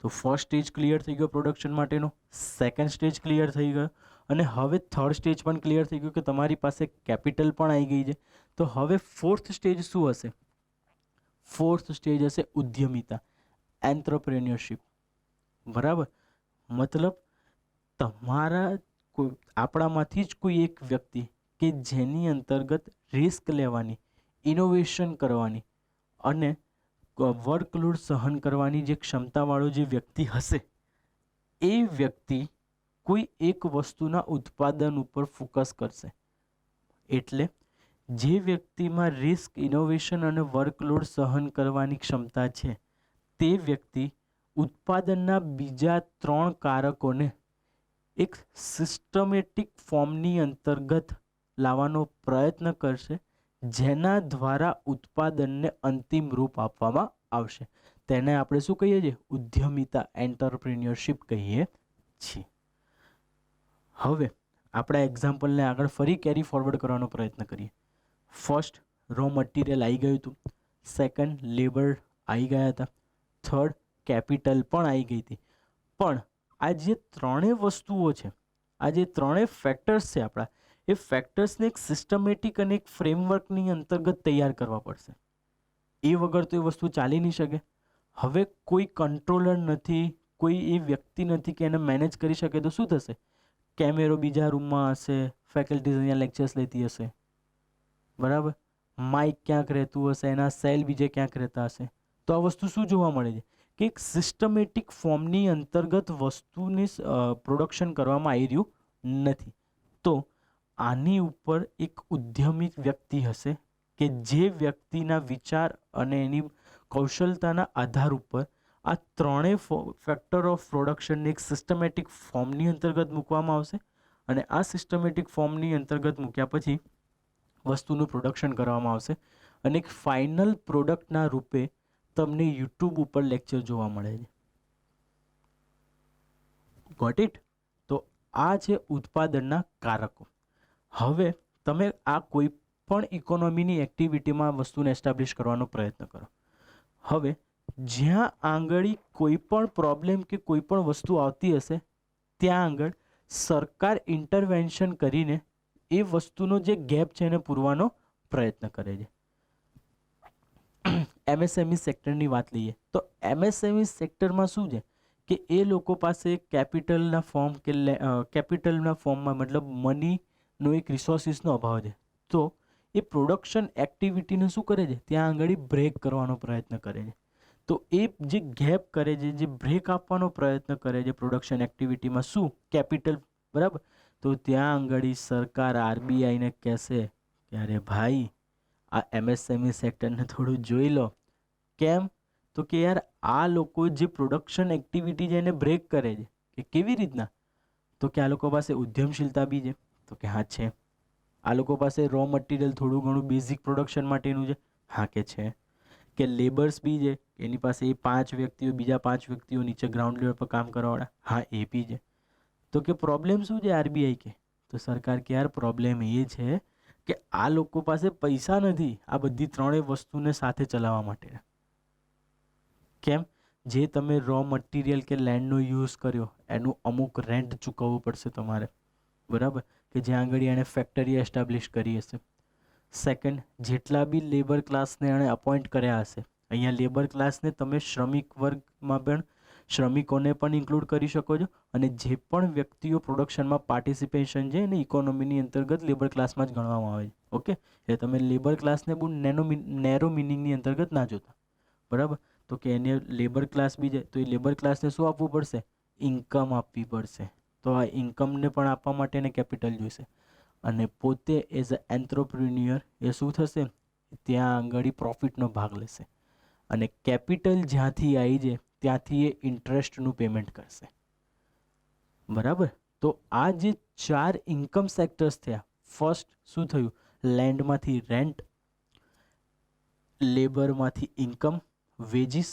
તો ફર્સ્ટ સ્ટેજ ક્લિયર થઈ ગયો પ્રોડક્શન માટેનો. સેકન્ડ સ્ટેજ ક્લિયર થઈ ગયો. અને હવે થર્ડ સ્ટેજ પણ ક્લિયર થઈ ગયું કે તમારી પાસે કેપિટલ પણ આવી ગઈ છે. તો હવે ફોર્થ સ્ટેજ શું હશે? ફોર્થ સ્ટેજ હશે ઉદ્યમિતા, એન્ટરપ્રેન્યોરશિપ. બરાબર. મતલબ આપણામાંથી જ કોઈ એક વ્યક્તિ કે જેની અંતર્ગત રિસ્ક લેવાની, ઇનોવેશન કરવાની અને વર્કલોડ સહન કરવાની જે ક્ષમતાવાળો જે વ્યક્તિ હશે, એ વ્યક્તિ કોઈ એક વસ્તુના ઉત્પાદન ઉપર ફોકસ કરશે. એટલે જે વ્યક્તિમાં રિસ્ક, ઇનોવેશન અને વર્કલોડ સહન કરવાની ક્ષમતા છે, તે વ્યક્તિ ઉત્પાદનના બીજા 3 કારકોને એક સિસ્ટમેટિક ફોર્મની અંતર્ગત લાવવાનો પ્રયત્ન કરશે, જેના દ્વારા ઉત્પાદનને અંતિમ રૂપ આપવામાં આવશે. તેને આપણે શું કહીએ છીએ? ઉદ્યમિતા, એન્ટરપ્રિન્યોરશિપ કહીએ છીએ. હવે આપણા એક્ઝામ્પલને આગળ ફરી કેરી ફોરવર્ડ કરવાનો પ્રયત્ન કરીએ. ફર્સ્ટ, રો મટીરિયલ આવી ગયું હતું. સેકન્ડ, લેબર આવી ગયા હતા. થર્ડ, કેપિટલ પણ આવી ગઈ હતી. પણ આ જે ત્રણેય વસ્તુઓ છે, આ જે ત્રણેય ફેક્ટર્સ છે આપણા, એ ફેક્ટર્સને એક સિસ્ટમેટિક અને એક ફ્રેમવર્કની અંતર્ગત તૈયાર કરવા પડશે. એ વગર તો એ વસ્તુ ચાલી નહીં શકે. હવે કોઈ કંટ્રોલર નથી, કોઈ એ વ્યક્તિ નથી કે એને મેનેજ કરી શકે, તો શું થશે? કેમેરો બીજા રૂમમાં હશે, ફેકલ્ટીઝ અહીંયા લેક્ચર્સ લેતી હશે, બરાબર, માઇક ક્યાંક રહેતું હશે, એના સેલ બીજે ક્યાંક રહેતા હશે. તો આ વસ્તુ શું જોવા મળે છે કે એક સિસ્ટમેટિક ફોર્મની અંતર્ગત વસ્તુની પ્રોડક્શન કરવામાં આવી રહ્યું નથી. તો આની ઉપર એક ઉદ્યમી વ્યક્તિ હશે કે જે વ્યક્તિના વિચાર અને એની કૌશલતાના આધાર ઉપર આ ત્રણેય ફેક્ટર ઓફ પ્રોડક્શનને એક સિસ્ટમેટિક ફોર્મની અંતર્ગત મૂકવામાં આવશે. અને આ સિસ્ટમેટિક ફોર્મની અંતર્ગત મૂક્યા પછી વસ્તુનું પ્રોડક્શન કરવામાં આવશે. અને એક ફાઇનલ પ્રોડક્ટના રૂપે તમને યુટ્યુબ ઉપર લેક્ચર જોવા મળે છે. Got it? તો આ છે ઉત્પાદનના કારકો. હવે તમે આ કોઈ પણ ઇકોનોમીની એક્ટિવિટીમાં વસ્તુને એસ્ટાબ્લિશ કરવાનો પ્રયત્ન કરો. હવે જ્યાં આગળ કોઈ પણ પ્રોબ્લેમ કે કોઈ પણ વસ્તુ આવતી હશે ત્યાં આગળ સરકાર ઇન્ટરવેન્શન કરીને એ વસ્તુનો જે ગેપ છે એને પૂરવાનો પ્રયત્ન કરે છે. એમએસએમઈ સેક્ટરની વાત લઈએ તો એમએસએમઈ સેક્ટરમાં શું છે કે એ લોકો પાસે કેપિટલના ફોર્મ કે કેપિટલના ફોર્મમાં મતલબ મનીનો એક રિસોર્સિસનો અભાવ છે. તો એ પ્રોડક્શન એક્ટિવિટીને શું કરે છે ત્યાં આગળ બ્રેક કરવાનો પ્રયત્ન કરે છે. તો એ જે ગેપ કરે છે, જે બ્રેક આપવાનો પ્રયત્ન કરે છે પ્રોડક્શન એક્ટિવિટીમાં, શું કેપિટલ, બરાબર. તો ત્યાં આગળ સરકાર આરબીઆઈને કહેશે કે અરે ભાઈ આ એમએસએમઈ સેક્ટરને થોડું જોઈ લો. કેમ? તો કે યાર આ લોકો જે પ્રોડક્શન એક્ટિવિટી છે એને બ્રેક કરે છે. કે કેવી રીતના? તો કે આ લોકો પાસે ઉદ્યમશીલતા બી છે. તો કે હા છે. આ લોકો પાસે રો મટીરિયલ થોડું ઘણું બેઝિક પ્રોડક્શન માટેનું છે. હા કે છે. કે લેબર્સ બી છે, એની પાસે એ 5 વ્યક્તિઓ, બીજા 5 વ્યક્તિઓ નીચે ગ્રાઉન્ડ લેવલ પર કામ કરવાવાળા, હા એ બી છે. તો કે પ્રોબ્લેમ શું છે આરબીઆઈ કે? તો સરકાર કે યાર પ્રોબ્લેમ એ છે કે આ લોકો પાસે પૈસા નથી આ બધી ત્રણેય વસ્તુને સાથે ચલાવવા માટે. કેમ? જે તમે રો મટીરિયલ કે લેન્ડનો યુઝ કર્યો એનું અમુક રેન્ટ ચૂકવવું પડશે તમારે, બરાબર, કે જ્યાં આગળ એણે ફેક્ટરી એસ્ટાબ્લિશ કરી હશે. સેકન્ડ, જેટલા બી લેબર ક્લાસને એણે અપોઇન્ટ કર્યા હશે, અહીંયા લેબર ક્લાસને તમે શ્રમિક વર્ગમાં પણ શ્રમિકોને પણ ઇન્ક્લુડ કરી શકો છો, અને જે પણ વ્યક્તિઓ પ્રોડક્શનમાં પાર્ટિસિપેશન છે એને ઇકોનોમીની અંતર્ગત લેબર ક્લાસમાં જ ગણવામાં આવે છે. ઓકે, એટલે તમે લેબર ક્લાસને બહુ નેરો મિનિંગની અંતર્ગત ના જોતા, બરાબર. તો કે એને લેબર ક્લાસ બી છે તો એ લેબર ક્લાસને શું આપવું પડશે? ઇન્કમ આપવી પડશે. તો આ ઇન્કમને પણ આપવા માટે એને કેપિટલ જોઈશે. અને પોતે એઝ અ એન્ટરપ્રિન્યોર એ શું થશે? ત્યાં આગળ પ્રોફિટનો ભાગ લેશે. અને કેપિટલ જ્યાંથી આવી છે ત્યાંથી એ ઇન્ટરેસ્ટનું પેમેન્ટ કરશે, બરાબર. તો આ જે 4 ઇન્કમ સેક્ટર્સ થયા. ફર્સ્ટ શું થયું? લેન્ડમાંથી રેન્ટ, લેબરમાંથી ઇન્કમ, વેજીસ,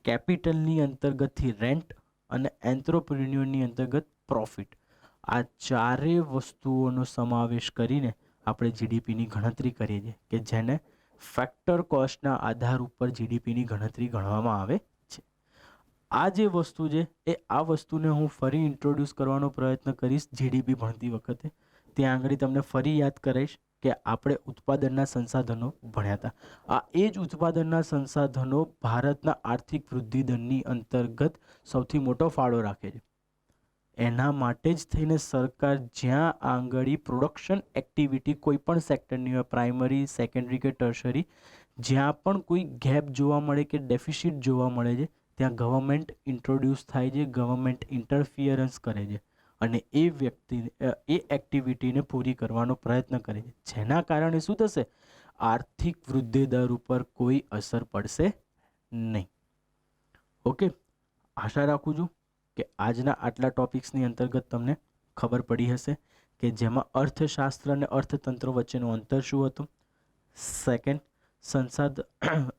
કેપિટલની અંતર્ગતથી રેન્ટ અને એન્ટરપ્રિન્યોરની અંતર્ગત પ્રોફિટ. આ ચારેય વસ્તુઓનો સમાવેશ કરીને આપણે જીડીપીની ગણતરી કરીએ છીએ, કે જેને ફેક્ટર કોસ્ટના આધાર ઉપર જીડીપીની ગણતરી ગણવામાં આવે છે. આ જે વસ્તુ છે એ આ વસ્તુને હું ફરી ઇન્ટ્રોડ્યુસ કરવાનો પ્રયત્ન કરીશ જીડીપી ભણતી વખતે. ત્યાં આગળ તમને ફરી યાદ કરાવીશ કે આપણે ઉત્પાદનના સંસાધનો ભણ્યા હતા. આ એ જ ઉત્પાદનના સંસાધનો ભારતના આર્થિક વૃદ્ધિ દરની અંતર્ગત સૌથી મોટો ફાળો રાખે છે. એના માટે જ થઈને સરકાર જ્યાં આગળ પ્રોડક્શન એક્ટિવિટી કોઈ પણ સેક્ટરની હોય, પ્રાઇમરી, સેકન્ડરી કે ટર્શરી, જ્યાં પણ કોઈ ગેપ જોવા મળે કે ડેફિસિટ જોવા મળે છે ત્યાં ગવર્મેન્ટ ઇન્ટ્રોડ્યુસ થાય છે, ગવર્મેન્ટ ઇન્ટરફિયરન્સ કરે છે અને એ વ્યક્તિ એ એક્ટિવિટીને પૂરી કરવાનો પ્રયત્ન કરે છે. જેના કારણે શું થશે? આર્થિક વૃદ્ધિ દર ઉપર કોઈ અસર પડશે નહીં. ઓકે, આશા રાખું છું કે આજના આટલા ટોપિક્સની અંતર્ગત તમને ખબર પડી હશે કે જેમાં અર્થશાસ્ત્ર અને અર્થતંત્ર વચ્ચેનું અંતર શું હતું. સેકન્ડ,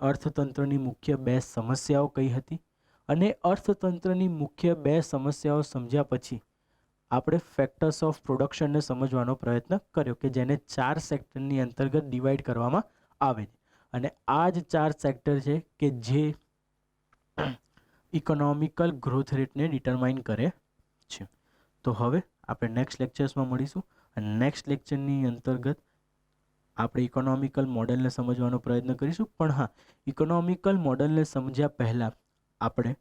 અર્થતંત્રની મુખ્ય 2 સમસ્યાઓ કઈ હતી, અને અર્થતંત્રની મુખ્ય 2 સમસ્યાઓ સમજ્યા પછી આપણે ફેક્ટર્સ ઓફ પ્રોડક્શનને સમજવાનો પ્રયત્ન કર્યો, કે જેને 4 સેક્ટરની અંતર્ગત ડિવાઈડ કરવામાં આવે છે. અને આ જ 4 સેક્ટર છે કે જે ઇકોનોમિકલ ગ્રોથ રેટને ડિટરમાઇન કરે છે. તો હવે આપણે નેક્સ્ટ લેક્ચર્સમાં મળીશું, અને નેક્સ્ટ લેક્ચરની અંતર્ગત આપણે ઇકોનોમિકલ મોડલને સમજવાનો પ્રયત્ન કરીશું. પણ હા, ઇકોનોમિકલ મોડલને સમજ્યા પહેલાં આપણે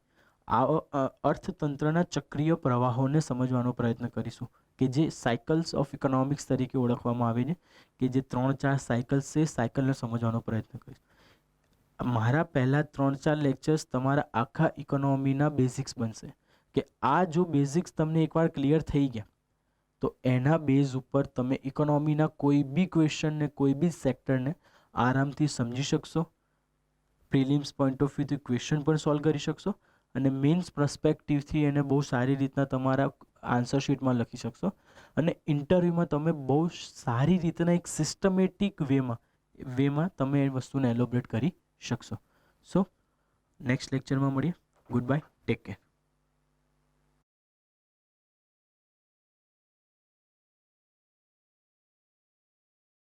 આ અર્થતંત્રના ચક્રીય પ્રવાહોને સમજવાનો પ્રયત્ન કરીશું, કે જે સાયકલ્સ ઓફ ઇકોનોમિક્સ તરીકે ઓળખવામાં આવે છે, કે જે 3-4 સાયકલ્સ છે, સાયકલને સમજવાનો પ્રયત્ન કરીશું. મારા પહેલા 3-4 લેક્ચર્સ તમારા આખા ઇકોનોમીના બેઝિક્સ બનશે, કે આ જો બેઝિક્સ તમને એકવાર ક્લિયર થઈ ગયા તો એના બેઝ ઉપર તમે ઇકોનોમીના કોઈ બી ક્વેશ્ચનને, કોઈ બી સેક્ટરને આરામથી સમજી શકશો. પ્રિલિમ્સ પોઈન્ટ ઓફ વ્યૂથી ક્વેશ્ચન પણ સોલ્વ કરી શકશો, અને મેન્સ પર્સપેક્ટિવથી એને બહુ સારી રીતના તમારા આન્સર શીટમાં લખી શકશો, અને ઇન્ટરવ્યૂમાં તમે બહુ સારી રીતના એક સિસ્ટમેટિક વેમાં તમે એ વસ્તુને એલોબરેટ કરી શકશો. સો નેક્સ્ટ લેક્ચરમાં મળીએ. Good bye, take care.